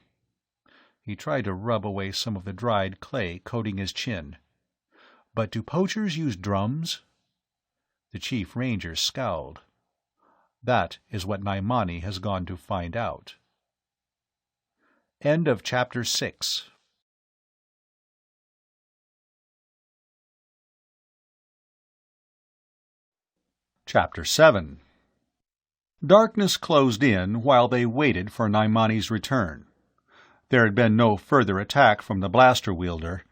He tried to rub away some of the dried clay coating his chin. "But do poachers use drums?" The Chief Ranger scowled. "That is what Naimani has gone to find out." End of Chapter 6. Chapter 7. Darkness closed in while they waited for Naimani's return. There had been no further attack from the blaster wielder.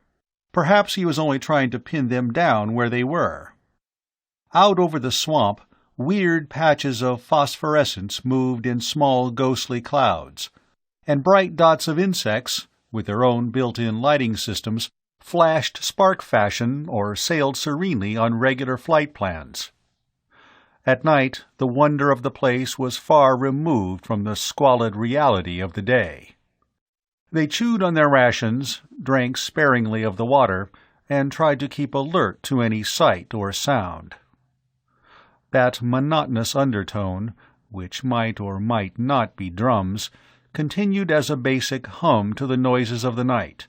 Perhaps he was only trying to pin them down where they were. Out over the swamp, weird patches of phosphorescence moved in small ghostly clouds, and bright dots of insects, with their own built-in lighting systems, flashed spark fashion or sailed serenely on regular flight plans. At night, the wonder of the place was far removed from the squalid reality of the day. They chewed on their rations, drank sparingly of the water, and tried to keep alert to any sight or sound. That monotonous undertone, which might or might not be drums, continued as a basic hum to the noises of the night,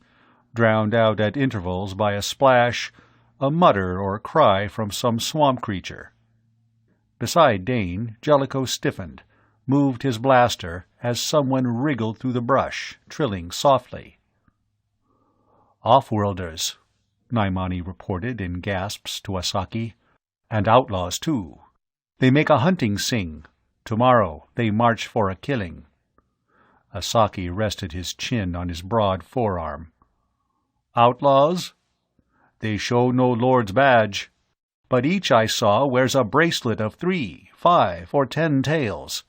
drowned out at intervals by a splash, a mutter or cry from some swamp creature. Beside Dane, Jellicoe stiffened, moved his blaster as someone wriggled through the brush, trilling softly. "Off-worlders," Naimani reported in gasps to Asaki. "And outlaws, too. They make a hunting sing. Tomorrow they march for a killing." Asaki rested his chin on his broad forearm. "Outlaws? They show no lord's badge, but each I saw wears a bracelet of 3, 5, or 10 tails.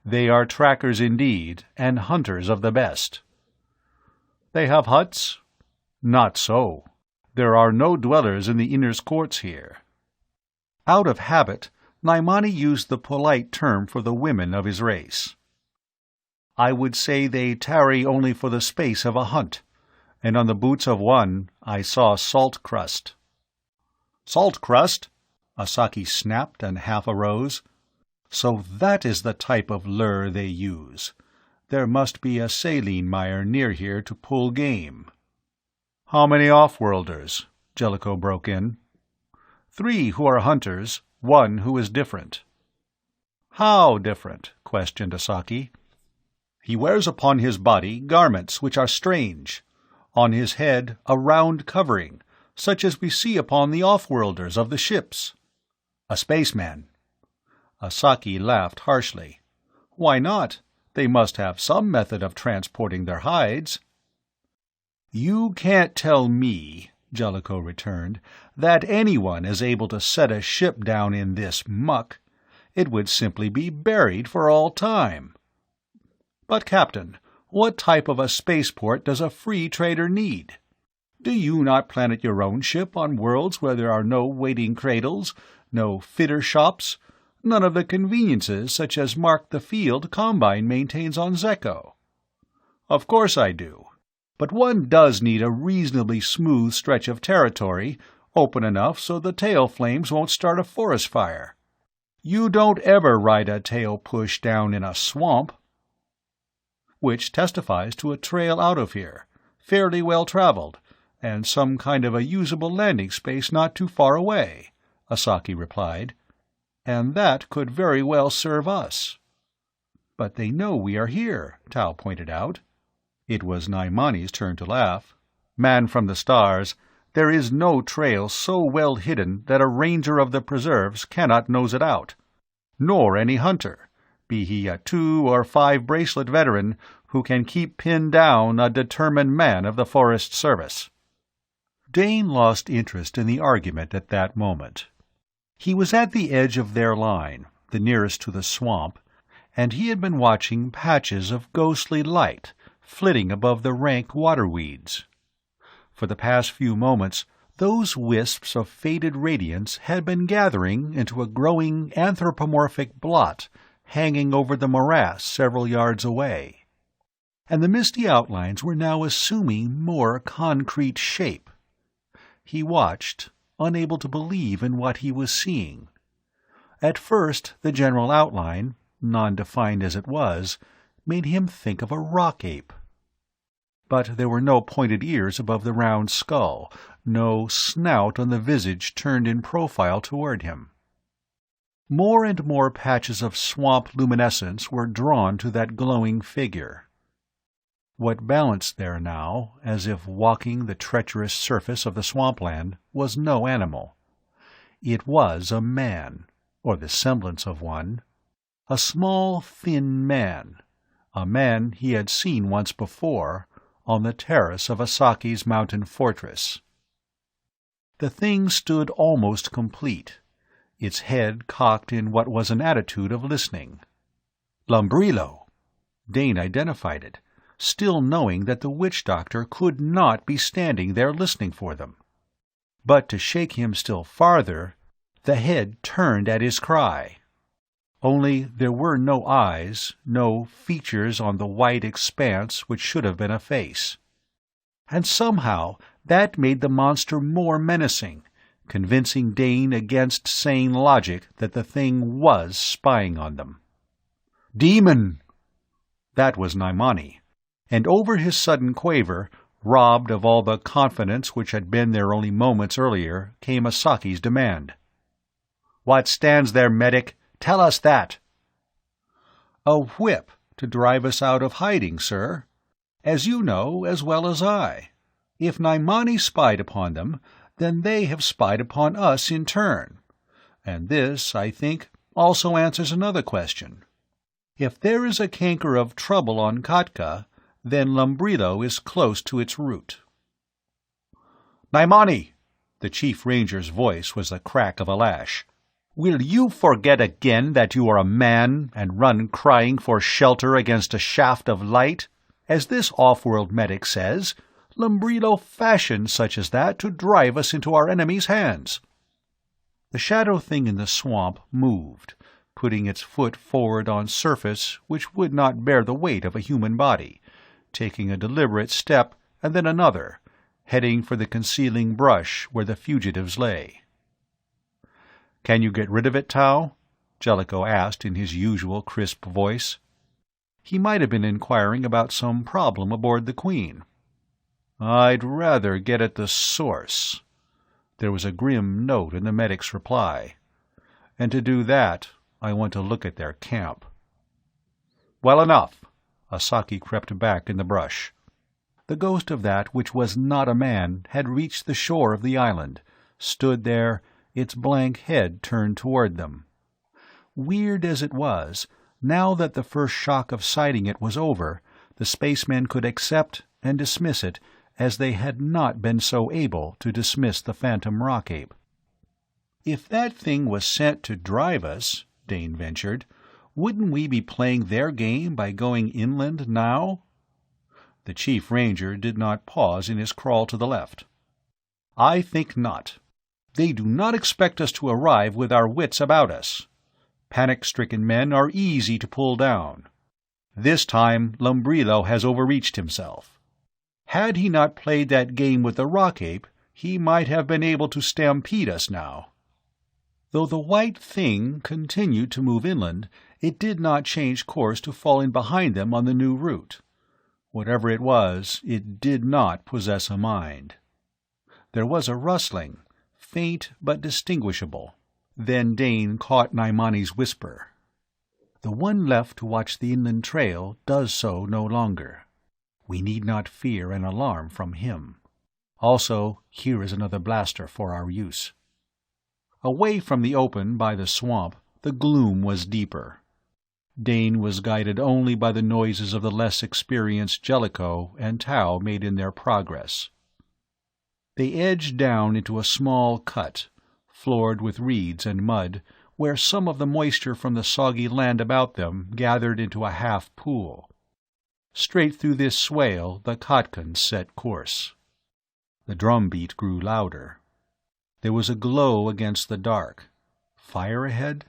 They are trackers indeed, and hunters of the best." "They have huts?" "Not so. There are no dwellers in the inner courts here." Out of habit, Naimani used the polite term for the women of his race. "I would say they tarry only for the space of a hunt, and on the boots of one I saw salt crust." "Salt crust?" Asaki snapped and half arose. "So that is the type of lure they use. There must be a saline mire near here to pull game." "How many off-worlders?" Jellicoe broke in. 3 who are hunters, 1 who is different." "How different?" questioned Asaki. "He wears upon his body garments which are strange. On his head a round covering, such as we see upon the off-worlders of the ships. A spaceman." Asaki laughed harshly. "Why not? They must have some method of transporting their hides." "You can't tell me," Jellicoe returned, "that anyone is able to set a ship down in this muck. It would simply be buried for all time." "But, Captain, what type of a spaceport does a free trader need? Do you not planet your own ship on worlds where there are no waiting cradles, no fitter shops, none of the conveniences such as Mark the Field Combine maintains on Zeko?" "Of course I do. But one does need a reasonably smooth stretch of territory, open enough so the tail flames won't start a forest fire. You don't ever ride a tail push down in a swamp." "Which testifies to a trail out of here, fairly well traveled, and some kind of a usable landing space not too far away," Asaki replied. "And that could very well serve us." "But they know we are here," Tao pointed out. It was Naimani's turn to laugh. "Man from the stars, there is no trail so well hidden that a ranger of the preserves cannot nose it out. Nor any hunter, be he a 2 or 5 bracelet veteran, who can keep pinned down a determined man of the Forest Service." Dane lost interest in the argument at that moment. He was at the edge of their line, the nearest to the swamp, and he had been watching patches of ghostly light flitting above the rank water-weeds. For the past few moments, those wisps of faded radiance had been gathering into a growing anthropomorphic blot hanging over the morass several yards away, and the misty outlines were now assuming more concrete shape. He watched, unable to believe in what he was seeing. At first the general outline, non-defined as it was, made him think of a rock-ape. But there were no pointed ears above the round skull, no snout on the visage turned in profile toward him. More and more patches of swamp luminescence were drawn to that glowing figure. What balanced there now, as if walking the treacherous surface of the swampland, was no animal. It was a man, or the semblance of one, a small, thin man, a man he had seen once before, on the terrace of Asaki's mountain fortress. The thing stood almost complete, its head cocked in what was an attitude of listening. Lumbrilo! Dane identified it, still knowing that the witch-doctor could not be standing there listening for them. But to shake him still farther, the head turned at his cry. Only there were no eyes, no features on the white expanse which should have been a face. And somehow that made the monster more menacing, convincing Dane against sane logic that the thing was spying on them. "Demon!" That was Naimani, and over his sudden quaver, robbed of all the confidence which had been there only moments earlier, came Asaki's demand. "What stands there, medic? Tell us that!" "A whip to drive us out of hiding, sir. As you know as well as I. If Naimani spied upon them, then they have spied upon us in turn. And this, I think, also answers another question. If there is a canker of trouble on Khatka, then Lumbrilo is close to its root." "Naimani!" The Chief Ranger's voice was the crack of a lash. "Will you forget again that you are a man and run crying for shelter against a shaft of light? As this off-world medic says, Lumbrilo fashioned such as that to drive us into our enemy's hands." The shadow thing in the swamp moved, putting its foot forward on surface which would not bear the weight of a human body, taking a deliberate step and then another, heading for the concealing brush where the fugitives lay. "Can you get rid of it, Tau?" Jellicoe asked in his usual crisp voice. He might have been inquiring about some problem aboard the Queen. "I'd rather get at the source." There was a grim note in the medic's reply. "And to do that, I want to look at their camp." "Well enough." Asaki crept back in the brush. The ghost of that which was not a man had reached the shore of the island, stood there, its blank head turned toward them. Weird as it was, now that the first shock of sighting it was over, the spacemen could accept and dismiss it as they had not been so able to dismiss the phantom rock-ape. "If that thing was sent to drive us," Dane ventured, "wouldn't we be playing their game by going inland now?" The Chief Ranger did not pause in his crawl to the left. "I think not. They do not expect us to arrive with our wits about us. Panic-stricken men are easy to pull down. This time Lumbrilo has overreached himself. Had he not played that game with the rock-ape, he might have been able to stampede us now." Though the white thing continued to move inland, it did not change course to fall in behind them on the new route. Whatever it was, it did not possess a mind. There was a rustling, faint but distinguishable. Then Dane caught Naimani's whisper. "The one left to watch the inland trail does so no longer. We need not fear an alarm from him. Also, here is another blaster for our use." Away from the open by the swamp, the gloom was deeper. Dane was guided only by the noises of the less experienced Jellicoe and Tau made in their progress. They edged down into a small cut, floored with reeds and mud, where some of the moisture from the soggy land about them gathered into a half-pool. Straight through this swale the Khatkans set course. The drumbeat grew louder. There was a glow against the dark. Fire ahead?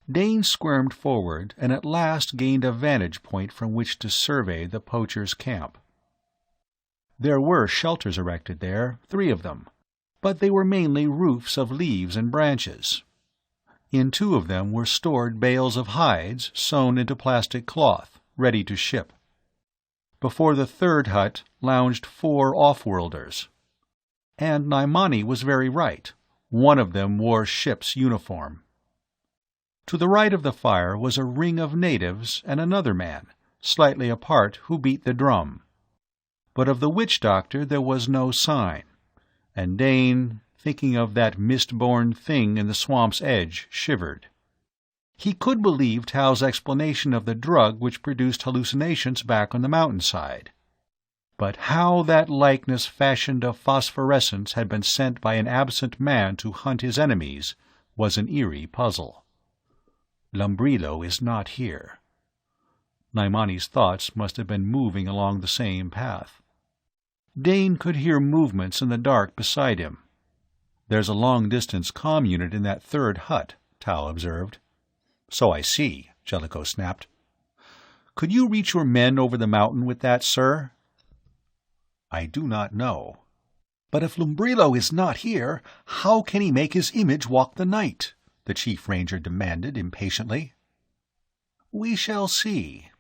Dane squirmed forward and at last gained a vantage point from which to survey the poachers' camp. There were shelters erected there, 3 of them, but they were mainly roofs of leaves and branches. In 2 of them were stored bales of hides sewn into plastic cloth, ready to ship. Before the 3rd hut lounged 4 off-worlders. And Naimani was very right. One of them wore ship's uniform. To the right of the fire was a ring of natives and another man, slightly apart, who beat the drum. But of the witch-doctor there was no sign, and Dane, thinking of that mist-born thing in the swamp's edge, shivered. He could believe Tau's explanation of the drug which produced hallucinations back on the mountainside. But how that likeness fashioned of phosphorescence had been sent by an absent man to hunt his enemies was an eerie puzzle. Lumbrilo is not here. Naimani's thoughts must have been moving along the same path. Dane could hear movements in the dark beside him. "There's a long-distance comm unit in that 3rd hut," Tau observed. "So I see," Jellicoe snapped. "Could you reach your men over the mountain with that, sir?" "I do not know." "But if Lumbrilo is not here, how can he make his image walk the night?" the Chief Ranger demanded impatiently. "We shall see.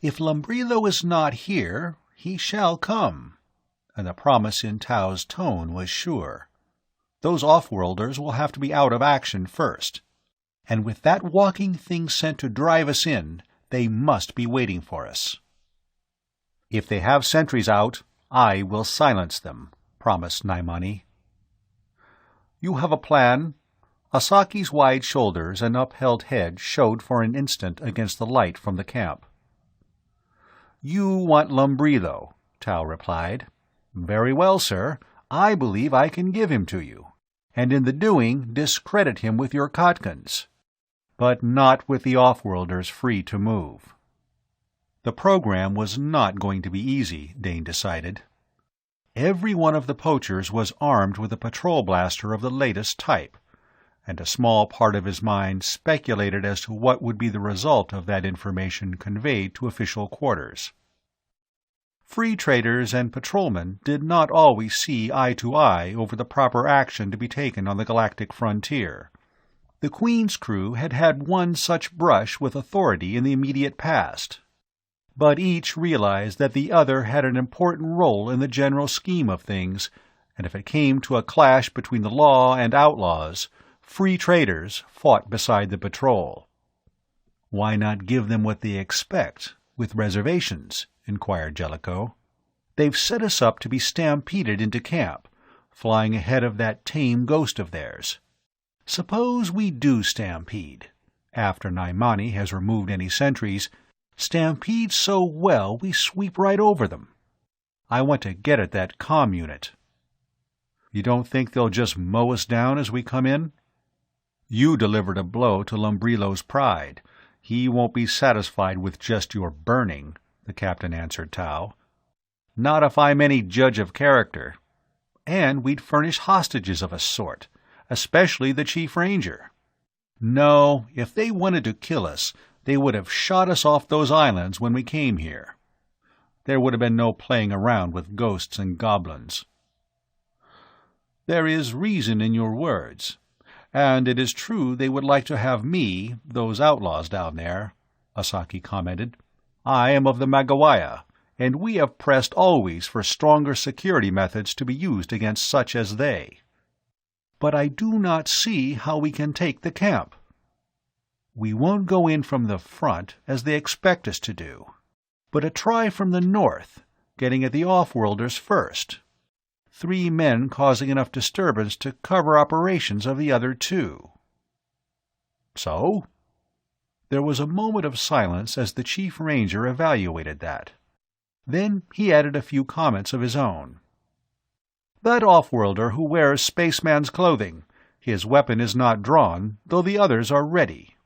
If Lumbrilo is not here, he shall come, and the promise in Tao's tone was sure. Those off-worlders will have to be out of action first, and with that walking thing sent to drive us in, they must be waiting for us. If they have sentries out, I will silence them, promised Naimani. You have a plan? Asaki's wide shoulders and upheld head showed for an instant against the light from the camp. You want Lumbrilo, Tao replied. Very well, sir. I believe I can give him to you, and in the doing discredit him with your Khatkans, but not with the off-worlders free to move. The program was not going to be easy, Dane decided. Every one of the poachers was armed with a patrol blaster of the latest type, and a small part of his mind speculated as to what would be the result of that information conveyed to official quarters. Free traders and patrolmen did not always see eye to eye over the proper action to be taken on the galactic frontier. The Queen's crew had had one such brush with authority in the immediate past, but each realized that the other had an important role in the general scheme of things, and if it came to a clash between the law and outlaws, free traders fought beside the patrol. Why not give them what they expect, with reservations? Inquired Jellicoe. They've set us up to be stampeded into camp, flying ahead of that tame ghost of theirs. Suppose we do stampede. After Naimani has removed any sentries, stampede so well we sweep right over them. I want to get at that comm unit. You don't think they'll just mow us down as we come in? You delivered a blow to Lumbrilo's pride. He won't be satisfied with just your burning, the captain answered Tao. Not if I'm any judge of character. And we'd furnish hostages of a sort, especially the Chief Ranger. No, if they wanted to kill us, they would have shot us off those islands when we came here. There would have been no playing around with ghosts and goblins. There is reason in your words, and it is true they would like to have me, those outlaws down there, Asaki commented. I am of the Magawaya, and we have pressed always for stronger security methods to be used against such as they. But I do not see how we can take the camp. We won't go in from the front, as they expect us to do, but a try from the north, getting at the off-worlders first. 3 men causing enough disturbance to cover operations of the other 2. So? There was a moment of silence as the Chief Ranger evaluated that. Then he added a few comments of his own. That off-worlder who wears spaceman's clothing. His weapon is not drawn, though the others are ready.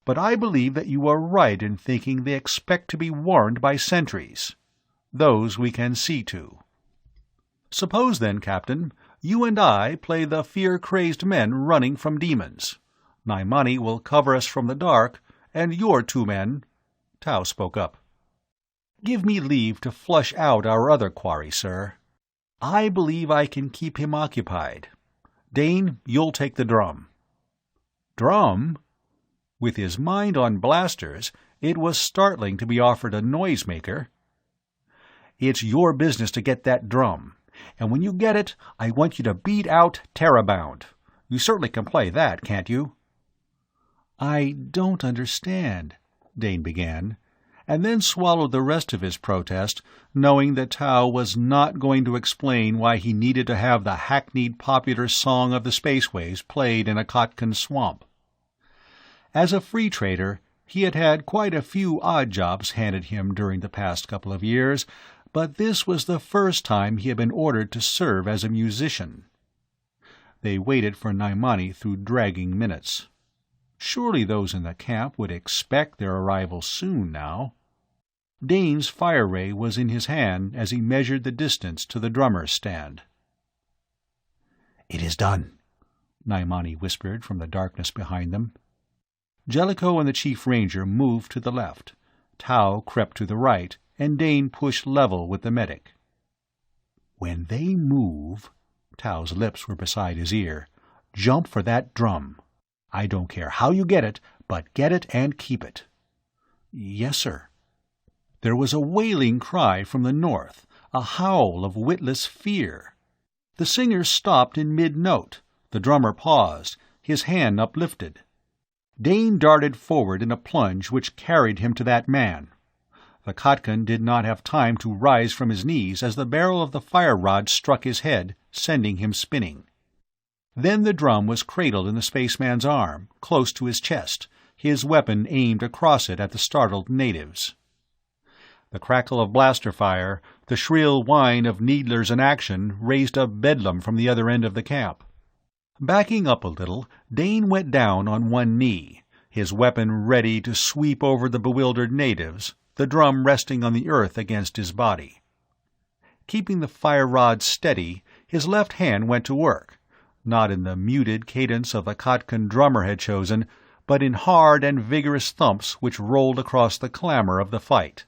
But I believe that you are right in thinking they expect to be warned by sentries. Those we can see to. Suppose then, Captain, you and I play the fear-crazed men running from demons. Naimani will cover us from the dark, and your 2 men— Tao spoke up. Give me leave to flush out our other quarry, sir. I believe I can keep him occupied. Dane, you'll take the drum. Drum? With his mind on blasters, it was startling to be offered a noisemaker. It's your business to get that drum, and when you get it, I want you to beat out Terrabound. You certainly can play that, can't you? I don't understand, Dane began, and then swallowed the rest of his protest, knowing that Tao was not going to explain why he needed to have the hackneyed popular song of the spaceways played in a Khatkan swamp. As a free trader, he had had quite a few odd jobs handed him during the past couple of years, but this was the first time he had been ordered to serve as a musician. They waited for Naimani through dragging minutes. Surely those in the camp would expect their arrival soon now. Dane's fire ray was in his hand as he measured the distance to the drummer's stand. "It is done," Naimani whispered from the darkness behind them. Jellicoe and the Chief Ranger moved to the left. Tao crept to the right, and Dane pushed level with the medic. "When they move," Tao's lips were beside his ear, "jump for that drum. I don't care how you get it, but get it and keep it." "Yes, sir." There was a wailing cry from the north, a howl of witless fear. The singers stopped in mid-note. The drummer paused, his hand uplifted. Dane darted forward in a plunge which carried him to that man. The Khatkan did not have time to rise from his knees as the barrel of the fire rod struck his head, sending him spinning. Then the drum was cradled in the spaceman's arm, close to his chest, his weapon aimed across it at the startled natives. The crackle of blaster fire, the shrill whine of needlers in action, raised a bedlam from the other end of the camp. Backing up a little, Dane went down on one knee, his weapon ready to sweep over the bewildered natives, the drum resting on the earth against his body. Keeping the fire rod steady, his left hand went to work, not in the muted cadence of the Khatkan drummer had chosen, but in hard and vigorous thumps which rolled across the clamor of the fight.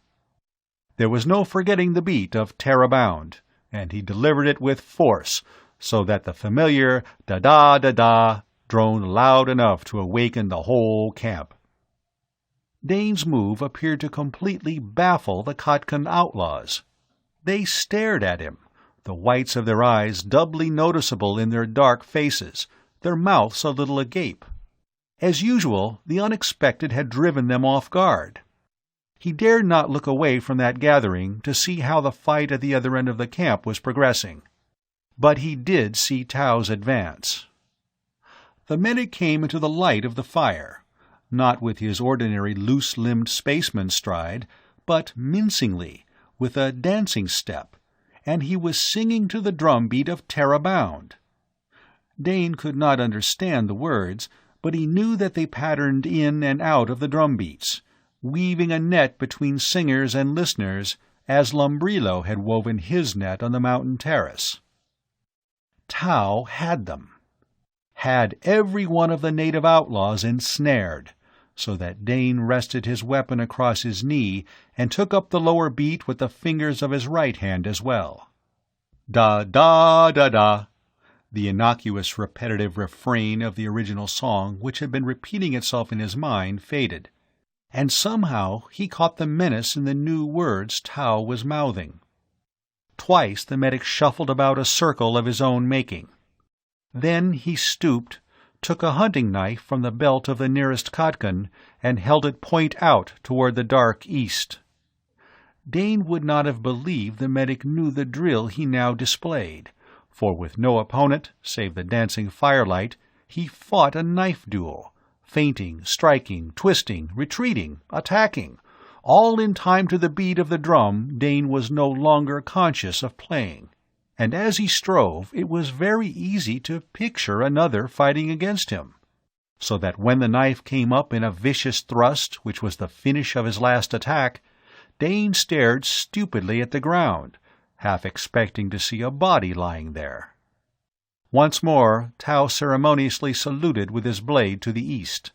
There was no forgetting the beat of Terra Bound, and he delivered it with force, so that the familiar da-da-da-da droned loud enough to awaken the whole camp. Dane's move appeared to completely baffle the Khatkan outlaws. They stared at him, the whites of their eyes doubly noticeable in their dark faces, their mouths a little agape. As usual, the unexpected had driven them off guard. He dared not look away from that gathering to see how the fight at the other end of the camp was progressing. But he did see Tao's advance. The medic came into the light of the fire, not with his ordinary loose-limbed spaceman stride, but mincingly, with a dancing step, and he was singing to the drum beat of Terra Bound. Dane could not understand the words, but he knew that they patterned in and out of the drum beats, weaving a net between singers and listeners as Lumbrilo had woven his net on the mountain terrace. Tao had them. Had every one of the native outlaws ensnared, so that Dane rested his weapon across his knee and took up the lower beat with the fingers of his right hand as well. Da-da-da-da, the innocuous repetitive refrain of the original song which had been repeating itself in his mind faded, and somehow he caught the menace in the new words Tao was mouthing. Twice the medic shuffled about a circle of his own making. Then he stooped, took a hunting knife from the belt of the nearest Khatkan, and held it point out toward the dark east. Dane would not have believed the medic knew the drill he now displayed, for with no opponent save the dancing firelight, he fought a knife duel, feinting, striking, twisting, retreating, attacking, all in time to the beat of the drum Dane was no longer conscious of playing. And as he strove, it was very easy to picture another fighting against him, so that when the knife came up in a vicious thrust, which was the finish of his last attack, Dane stared stupidly at the ground, half expecting to see a body lying there. Once more Tao ceremoniously saluted with his blade to the east.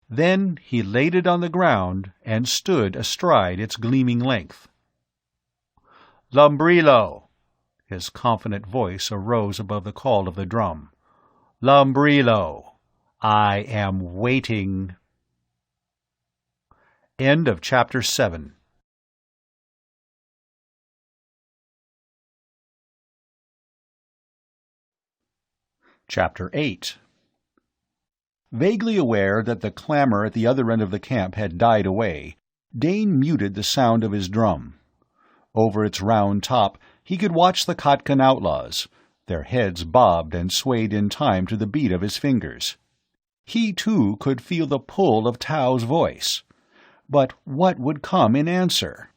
Then he laid it on the ground and stood astride its gleaming length. "Lumbrilo!" His confident voice arose above the call of the drum. "Lumbrilo! I am waiting." End of Chapter 7. Chapter 8. Vaguely aware that the clamor at the other end of the camp had died away, Dane muted the sound of his drum. Over its round top he could watch the Khatkan outlaws. Their heads bobbed and swayed in time to the beat of his fingers. He, too, could feel the pull of Tao's voice. But what would come in answer?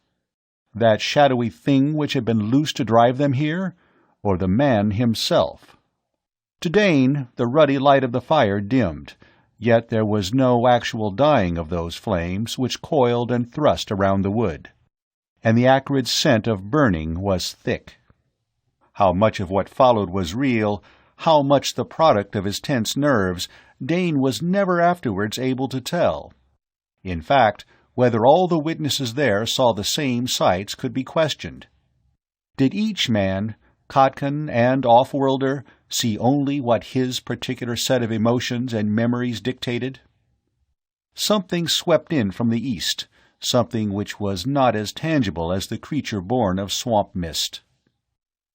That shadowy thing which had been loosed to drive them here, or the man himself? To Dane, the ruddy light of the fire dimmed, yet there was no actual dying of those flames which coiled and thrust around the wood, and the acrid scent of burning was thick. How much of what followed was real, how much the product of his tense nerves, Dane was never afterwards able to tell. In fact, whether all the witnesses there saw the same sights could be questioned. Did each man, Khatkan and off-worlder, see only what his particular set of emotions and memories dictated? Something swept in from the east, something which was not as tangible as the creature born of swamp mist.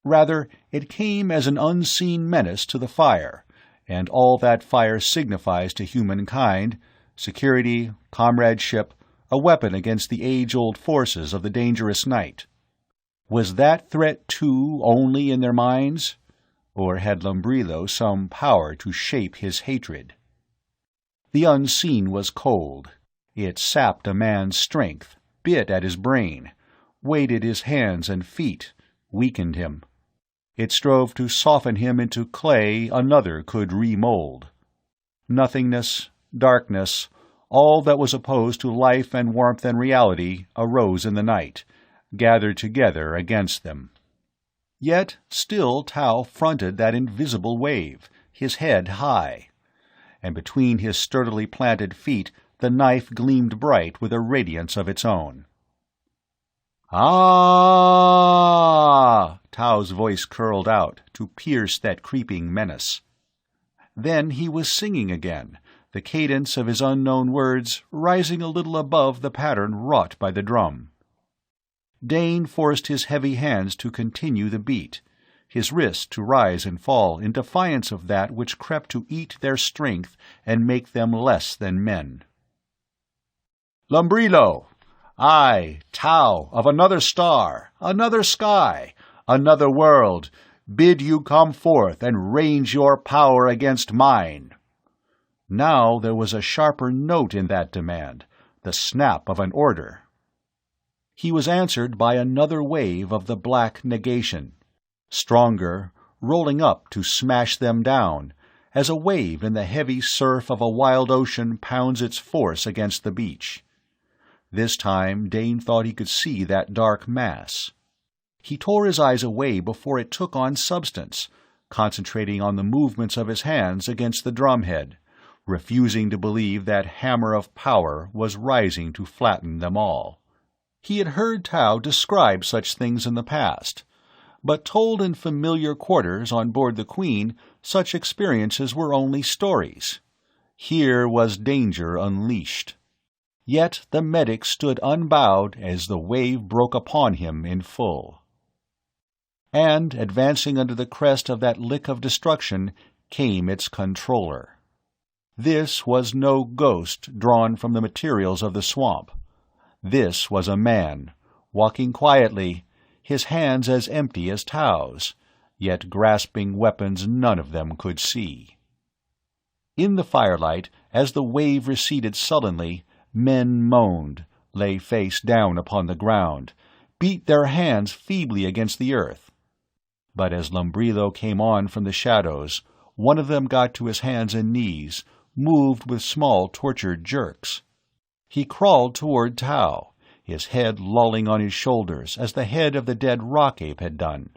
Rather, it came as an unseen menace to the fire, and all that fire signifies to humankind: security, comradeship, a weapon against the age-old forces of the dangerous night. Was that threat, too, only in their minds? Or had Lumbrilo some power to shape his hatred? The unseen was cold. It sapped a man's strength, bit at his brain, weighted his hands and feet, weakened him. It strove to soften him into clay another could remold. Nothingness, darkness, all that was opposed to life and warmth and reality arose in the night, gathered together against them. Yet still Tao fronted that invisible wave, his head high, and between his sturdily planted feet the knife gleamed bright with a radiance of its own. "Ah!" Tao's voice curled out to pierce that creeping menace. Then he was singing again, the cadence of his unknown words rising a little above the pattern wrought by the drum. Dane forced his heavy hands to continue the beat, his wrists to rise and fall in defiance of that which crept to eat their strength and make them less than men. "Lumbrilo! I, Tao, of another star, another sky, another world, bid you come forth and range your power against mine." Now there was a sharper note in that demand, the snap of an order. He was answered by another wave of the black negation, stronger, rolling up to smash them down, as a wave in the heavy surf of a wild ocean pounds its force against the beach. This time Dane thought he could see that dark mass. He tore his eyes away before it took on substance, concentrating on the movements of his hands against the drumhead, refusing to believe that hammer of power was rising to flatten them all. He had heard Tao describe such things in the past, but told in familiar quarters on board the Queen, such experiences were only stories. Here was danger unleashed. Yet the medic stood unbowed as the wave broke upon him in full. And, advancing under the crest of that lick of destruction, came its controller. This was no ghost drawn from the materials of the swamp. This was a man, walking quietly, his hands as empty as Tao's, yet grasping weapons none of them could see. In the firelight, as the wave receded sullenly, men moaned, lay face down upon the ground, beat their hands feebly against the earth. But as Lumbrilo came on from the shadows, one of them got to his hands and knees, moved with small tortured jerks. He crawled toward Tao, his head lolling on his shoulders as the head of the dead rock-ape had done.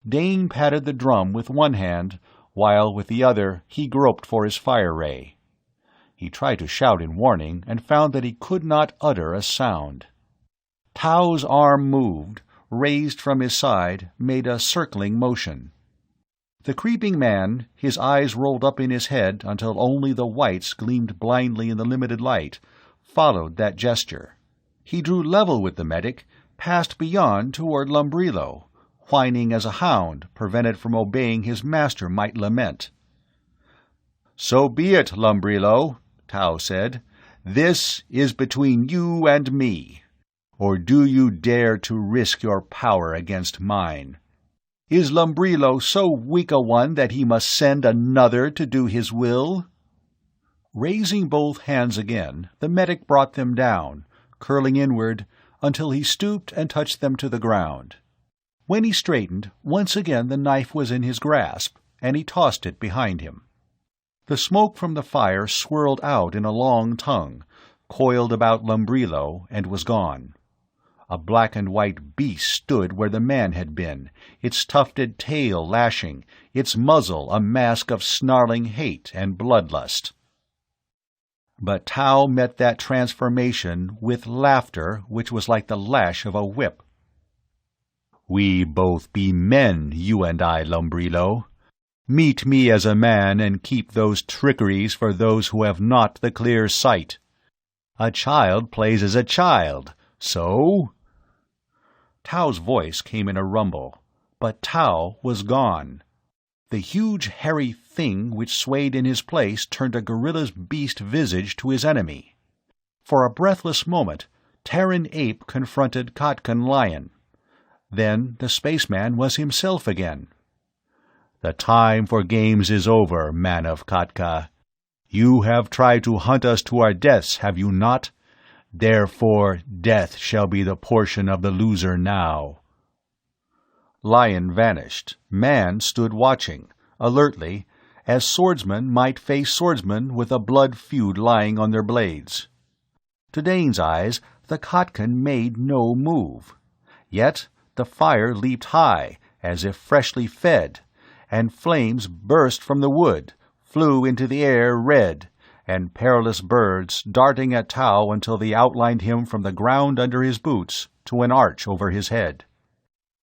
Dane patted the drum with one hand, while with the other he groped for his fire-ray. He tried to shout in warning and found that he could not utter a sound. Tao's arm moved, raised from his side, made a circling motion. The creeping man, his eyes rolled up in his head until only the whites gleamed blindly in the limited light, followed that gesture. He drew level with the medic, passed beyond toward Lumbrilo, whining as a hound, prevented from obeying his master might lament. "So be it, Lumbrilo," Tao said. "This is between you and me. Or do you dare to risk your power against mine? Is Lumbrilo so weak a one that he must send another to do his will?" Raising both hands again, the medic brought them down, curling inward, until he stooped and touched them to the ground. When he straightened, once again the knife was in his grasp, and he tossed it behind him. The smoke from the fire swirled out in a long tongue, coiled about Lumbrilo, and was gone. A black-and-white beast stood where the man had been, its tufted tail lashing, its muzzle a mask of snarling hate and bloodlust. But Tao met that transformation with laughter which was like the lash of a whip. "We both be men, you and I, Lumbrilo. Meet me as a man and keep those trickeries for those who have not the clear sight. A child plays as a child, so—" Tao's voice came in a rumble, but Tao was gone. The huge hairy thing which swayed in his place turned a gorilla's beast visage to his enemy. For a breathless moment, Terran ape confronted Khatkan lion. Then the spaceman was himself again. "The time for games is over, man of Khatka. You have tried to hunt us to our deaths, have you not? Therefore death shall be the portion of the loser now." Lion vanished. Man stood watching, alertly, as swordsmen might face swordsmen with a blood feud lying on their blades. To Dane's eyes, the Khatkan made no move. Yet the fire leaped high, as if freshly fed, and flames burst from the wood, flew into the air red, and perilous birds darting at Tao until they outlined him from the ground under his boots to an arch over his head.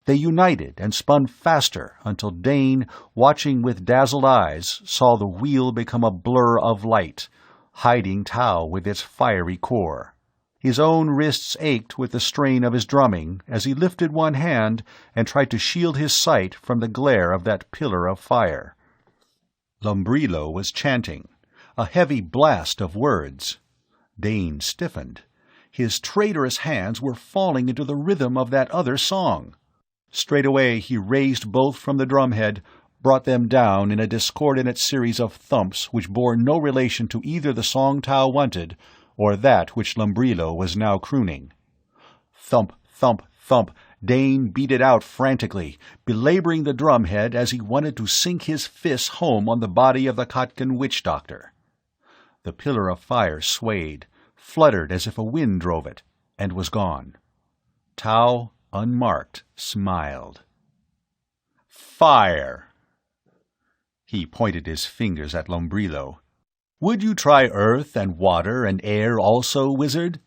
They united and spun faster until Dane, watching with dazzled eyes, saw the wheel become a blur of light, hiding Tao with its fiery core. His own wrists ached with the strain of his drumming as he lifted one hand and tried to shield his sight from the glare of that pillar of fire. Lumbrilo was chanting, a heavy blast of words. Dane stiffened. His traitorous hands were falling into the rhythm of that other song. Straightway he raised both from the drumhead, brought them down in a discordant series of thumps which bore no relation to either the song Tao wanted or that which Lumbrilo was now crooning. Thump, thump, thump, Dane beat it out frantically, belaboring the drumhead as he wanted to sink his fists home on the body of the Khatkan witch-doctor. The pillar of fire swayed, fluttered as if a wind drove it, and was gone. Tao, unmarked, smiled. "Fire!" He pointed his fingers at Lumbrilo. "Would you try earth and water and air also, wizard?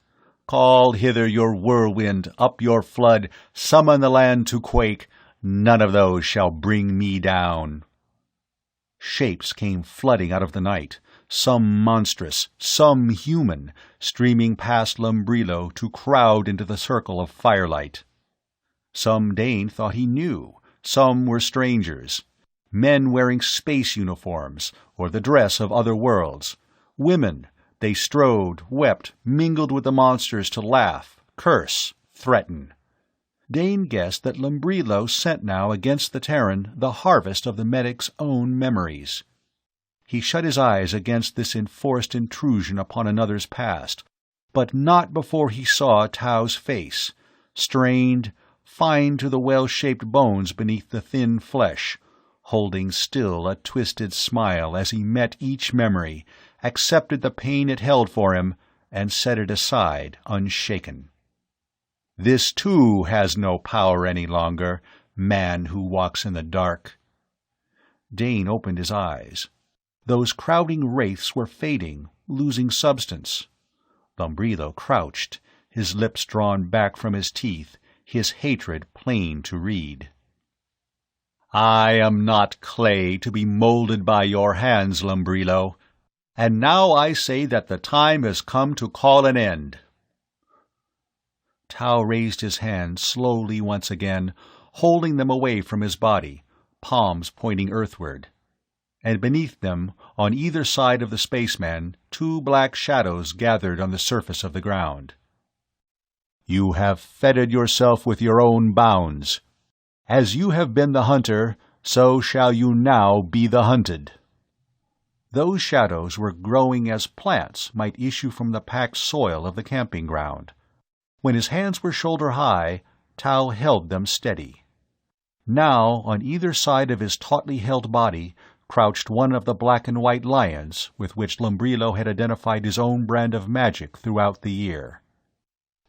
Call hither your whirlwind, up your flood, summon the land to quake. None of those shall bring me down." Shapes came flooding out of the night, some monstrous, some human, streaming past Lumbrilo to crowd into the circle of firelight. Some Dane thought he knew, some were strangers. Men wearing space uniforms, or the dress of other worlds. Women, they strode, wept, mingled with the monsters to laugh, curse, threaten. Dane guessed that Lumbrilo sent now against the Terran the harvest of the medic's own memories. He shut his eyes against this enforced intrusion upon another's past, but not before he saw Tao's face, strained, fine to the well-shaped bones beneath the thin flesh, holding still a twisted smile as he met each memory, accepted the pain it held for him, and set it aside unshaken. "This too has no power any longer, man who walks in the dark." Dane opened his eyes. Those crowding wraiths were fading, losing substance. Lumbrilo crouched, his lips drawn back from his teeth, his hatred plain to read. "I am not clay to be molded by your hands, Lumbrilo, and now I say that the time has come to call an end." Tao raised his hands slowly once again, holding them away from his body, palms pointing earthward. And beneath them, on either side of the spaceman, two black shadows gathered on the surface of the ground. "You have fettered yourself with your own bounds. As you have been the hunter, so shall you now be the hunted." Those shadows were growing as plants might issue from the packed soil of the camping ground. When his hands were shoulder-high, Tao held them steady. Now, on either side of his tautly held body, crouched one of the black-and-white lions with which Lumbrilo had identified his own brand of magic throughout the year.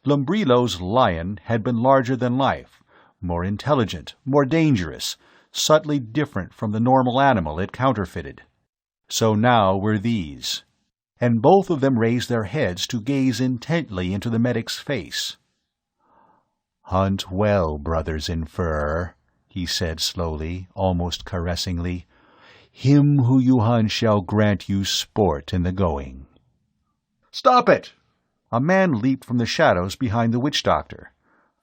Lumbrilo's lion had been larger than life, more intelligent, more dangerous, subtly different from the normal animal it counterfeited. So now were these, and both of them raised their heads to gaze intently into the medic's face. "Hunt well, brothers in fur," he said slowly, almost caressingly. "Him who you hunt shall grant you sport in the going." "Stop it!" A man leaped from the shadows behind the witch-doctor.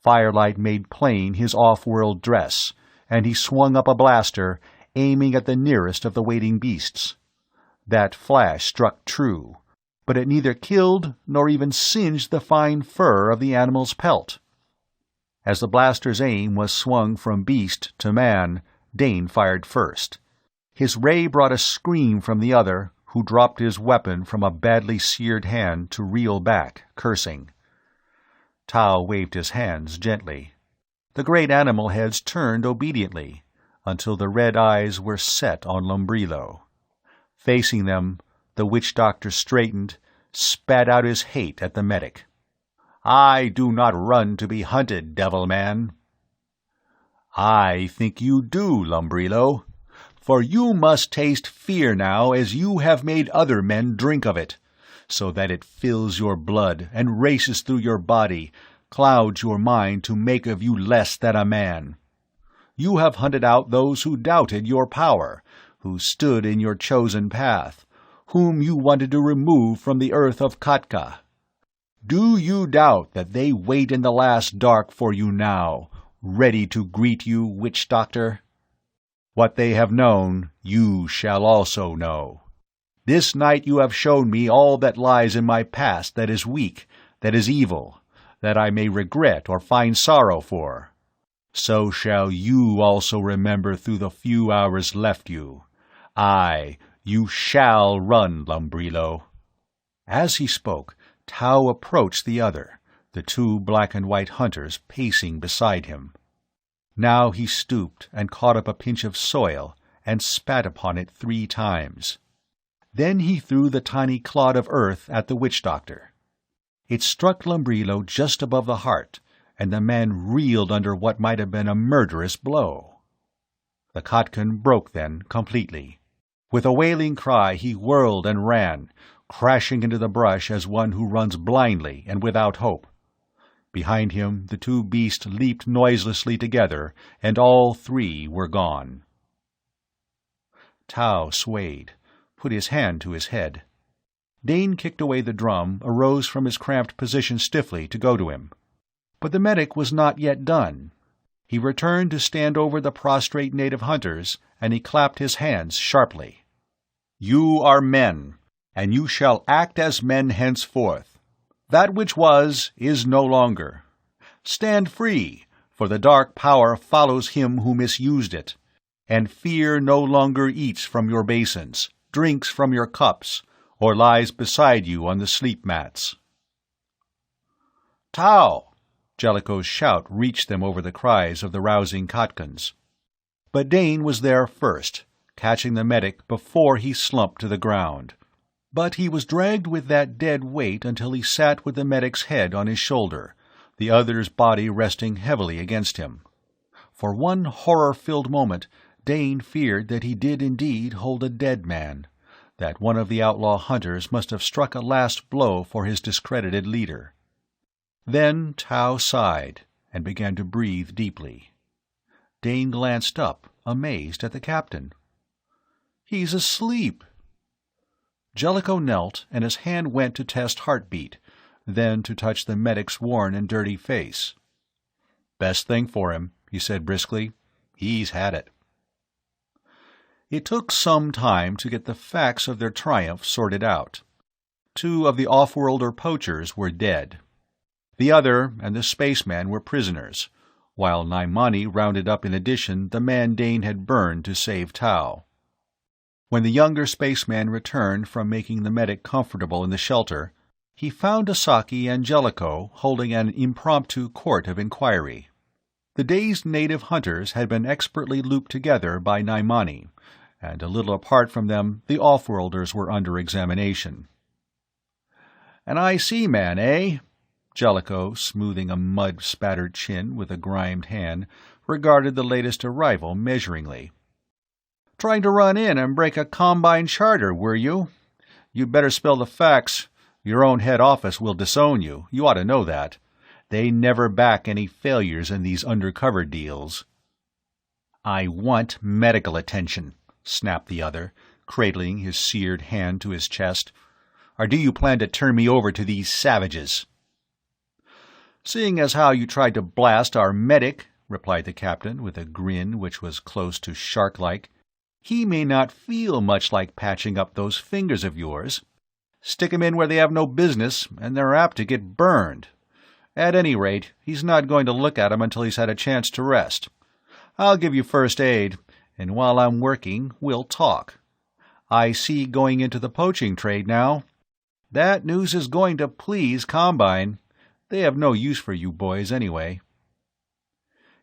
Firelight made plain his off-world dress, and he swung up a blaster, aiming at the nearest of the waiting beasts. That flash struck true, but it neither killed nor even singed the fine fur of the animal's pelt. As the blaster's aim was swung from beast to man, Dane fired first. His ray brought a scream from the other, who dropped his weapon from a badly seared hand to reel back, cursing. Tao waved his hands gently. The great animal heads turned obediently, until the red eyes were set on Lumbrilo. Facing them, the witch-doctor straightened, spat out his hate at the medic. "I do not run to be hunted, devil-man." "I think you do, Lumbrilo. For you must taste fear now as you have made other men drink of it, so that it fills your blood and races through your body, clouds your mind to make of you less than a man. You have hunted out those who doubted your power, who stood in your chosen path, whom you wanted to remove from the earth of Khatka. Do you doubt that they wait in the last dark for you now, ready to greet you, witch-doctor? What they have known, you shall also know. This night you have shown me all that lies in my past that is weak, that is evil, that I may regret or find sorrow for. So shall you also remember through the few hours left you. Aye, you shall run, Lumbrilo." As he spoke, Tao approached the other, the two black-and-white hunters pacing beside him. Now he stooped and caught up a pinch of soil and spat upon it 3 times. Then he threw the tiny clod of earth at the witch-doctor. It struck Lumbrilo just above the heart, and the man reeled under what might have been a murderous blow. The Khatkan broke then, completely. With a wailing cry he whirled and ran, crashing into the brush as one who runs blindly and without hope. Behind him the 2 beasts leaped noiselessly together, and all 3 were gone. Tao swayed, put his hand to his head. Dane kicked away the drum, arose from his cramped position stiffly to go to him. But the medic was not yet done. He returned to stand over the prostrate native hunters, and he clapped his hands sharply. "You are men, and you shall act as men henceforth. That which was is no longer. Stand free, for the dark power follows him who misused it, and fear no longer eats from your basins, drinks from your cups, or lies beside you on the sleep mats." "Tao!" Jellicoe's shout reached them over the cries of the rousing Khatkans. But Dane was there first, catching the medic before he slumped to the ground. But he was dragged with that dead weight until he sat with the medic's head on his shoulder, the other's body resting heavily against him. For one horror-filled moment, Dane feared that he did indeed hold a dead man, that one of the outlaw hunters must have struck a last blow for his discredited leader. Then Tao sighed and began to breathe deeply. Dane glanced up, amazed at the captain. "He's asleep." Jellicoe knelt, and his hand went to test heartbeat, then to touch the medic's worn and dirty face. "Best thing for him," he said briskly. "He's had it." It took some time to get the facts of their triumph sorted out. 2 of the off-worlder poachers were dead. The other and the spaceman were prisoners, while Naimani rounded up in addition the man Dane had burned to save Tao. When the younger spaceman returned from making the medic comfortable in the shelter, he found Asaki and Jellicoe holding an impromptu court of inquiry. The dazed native hunters had been expertly looped together by Naimani, and a little apart from them the off-worlders were under examination. "An IC man, eh?" Jellicoe, smoothing a mud-spattered chin with a grimed hand, regarded the latest arrival measuringly. "Trying to run in and break a Combine charter, were you? You'd better spill the facts. Your own head office will disown you. You ought to know that. They never back any failures in these undercover deals." "I want medical attention," snapped the other, cradling his seared hand to his chest. or do you plan to turn me over to these savages?" "Seeing as how you tried to blast our medic," replied the captain, with a grin which was close to shark-like, "he may not feel much like patching up those fingers of yours. Stick 'em in where they have no business, and they're apt to get burned. At any rate, he's not going to look at 'em until he's had a chance to rest. I'll give you first aid, and while I'm working, we'll talk. I see going into the poaching trade now. That news is going to please Combine. They have no use for you boys anyway."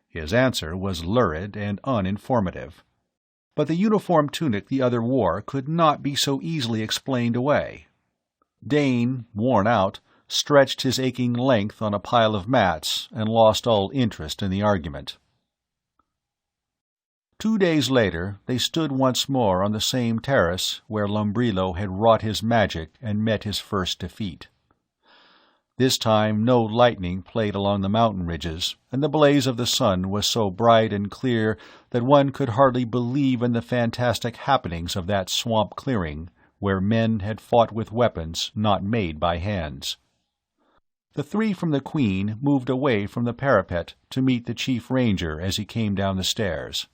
His answer was lurid and uninformative. But the uniform tunic the other wore could not be so easily explained away. Dane, worn out, stretched his aching length on a pile of mats and lost all interest in the argument. 2 days later they stood once more on the same terrace where Lumbrilo had wrought his magic and met his first defeat. This time no lightning played along the mountain ridges, and the blaze of the sun was so bright and clear that one could hardly believe in the fantastic happenings of that swamp clearing, where men had fought with weapons not made by hands. The three from the Queen moved away from the parapet to meet the Chief Ranger as he came down the stairs.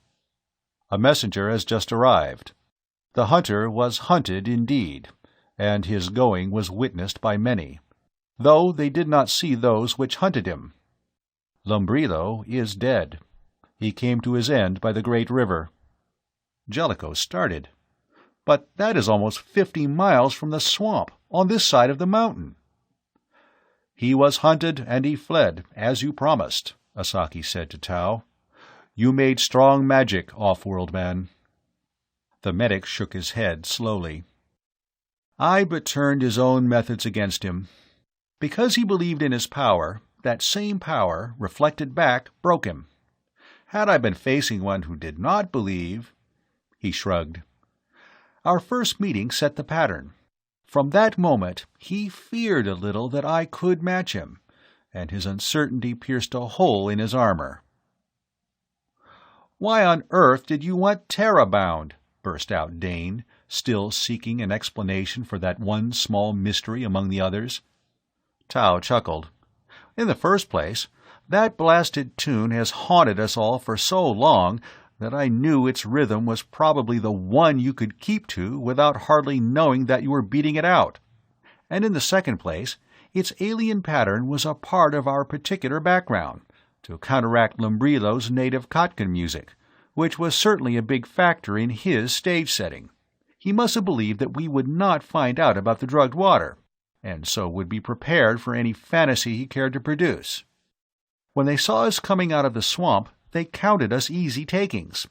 "A messenger has just arrived. The hunter was hunted indeed, and his going was witnessed by many, though they did not see those which hunted him. Lumbrilo is dead. He came to his end by the great river." Jellicoe started. "But that is almost 50 miles from the swamp, on this side of the mountain." "He was hunted and he fled, as you promised," Asaki said to Tao. "You made strong magic, off-world man." The medic shook his head slowly. "I but turned his own methods against him. Because he believed in his power, that same power, reflected back, broke him. Had I been facing one who did not believe—" He shrugged. "Our first meeting set the pattern. From that moment he feared a little that I could match him, and his uncertainty pierced a hole in his armor." "Why on earth did you want Terra-bound?" burst out Dane, still seeking an explanation for that one small mystery among the others. Tao chuckled. "In the first place, that blasted tune has haunted us all for so long that I knew its rhythm was probably the one you could keep to without hardly knowing that you were beating it out. And in the second place, its alien pattern was a part of our particular background, to counteract Lumbrilo's native Khatkan music, which was certainly a big factor in his stage setting. He must have believed that we would not find out about the drugged water, and so would be prepared for any fantasy he cared to produce. When they saw us coming out of the swamp, they counted us easy takings.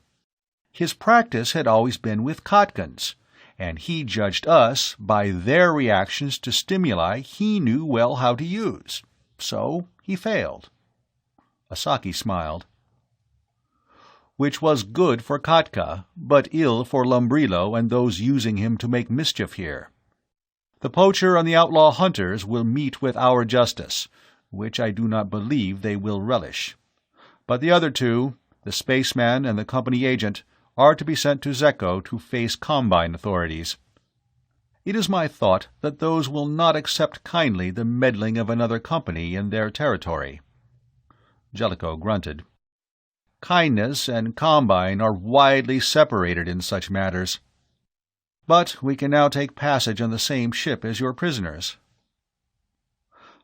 His practice had always been with Khatkans, and he judged us by their reactions to stimuli he knew well how to use. So he failed." Asaki smiled. "Which was good for Khatka, but ill for Lumbrilo and those using him to make mischief here. The poacher and the outlaw hunters will meet with our justice, which I do not believe they will relish. But the other two, the spaceman and the company agent, are to be sent to Zeko to face Combine authorities. It is my thought that those will not accept kindly the meddling of another company in their territory." Jellicoe grunted. "Kindness and Combine are widely separated in such matters. But we can now take passage on the same ship as your prisoners."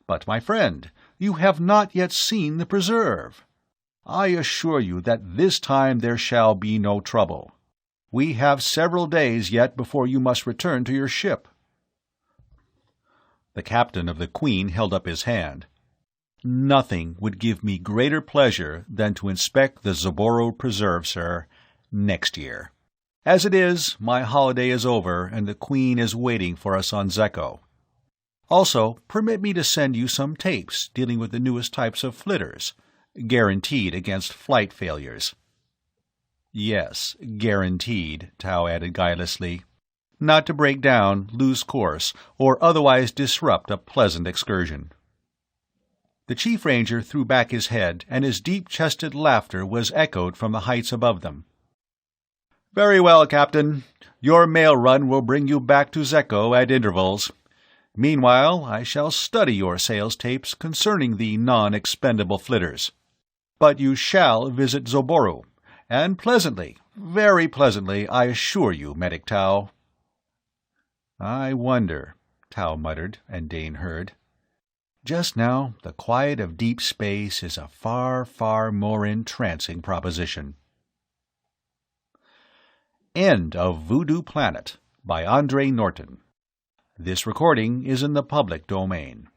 "But, my friend, you have not yet seen the preserve. I assure you that this time there shall be no trouble. We have several days yet before you must return to your ship." The captain of the Queen held up his hand. "Nothing would give me greater pleasure than to inspect the Zaboro Preserve, sir, next year. As it is, my holiday is over and the Queen is waiting for us on Zeko. Also, permit me to send you some tapes dealing with the newest types of flitters, guaranteed against flight failures." "Yes, guaranteed," Tao added guilelessly. "Not to break down, lose course, or otherwise disrupt a pleasant excursion." The Chief Ranger threw back his head, and his deep-chested laughter was echoed from the heights above them. "Very well, Captain. Your mail run will bring you back to Zeko at intervals. Meanwhile, I shall study your sales tapes concerning the non-expendable flitters. But you shall visit Zoboru, and pleasantly, very pleasantly, I assure you, Medic Tau." "I wonder," Tau muttered, and Dane heard. "Just now, the quiet of deep space is a far, far more entrancing proposition." End of Voodoo Planet by Andre Norton. This recording is in the public domain.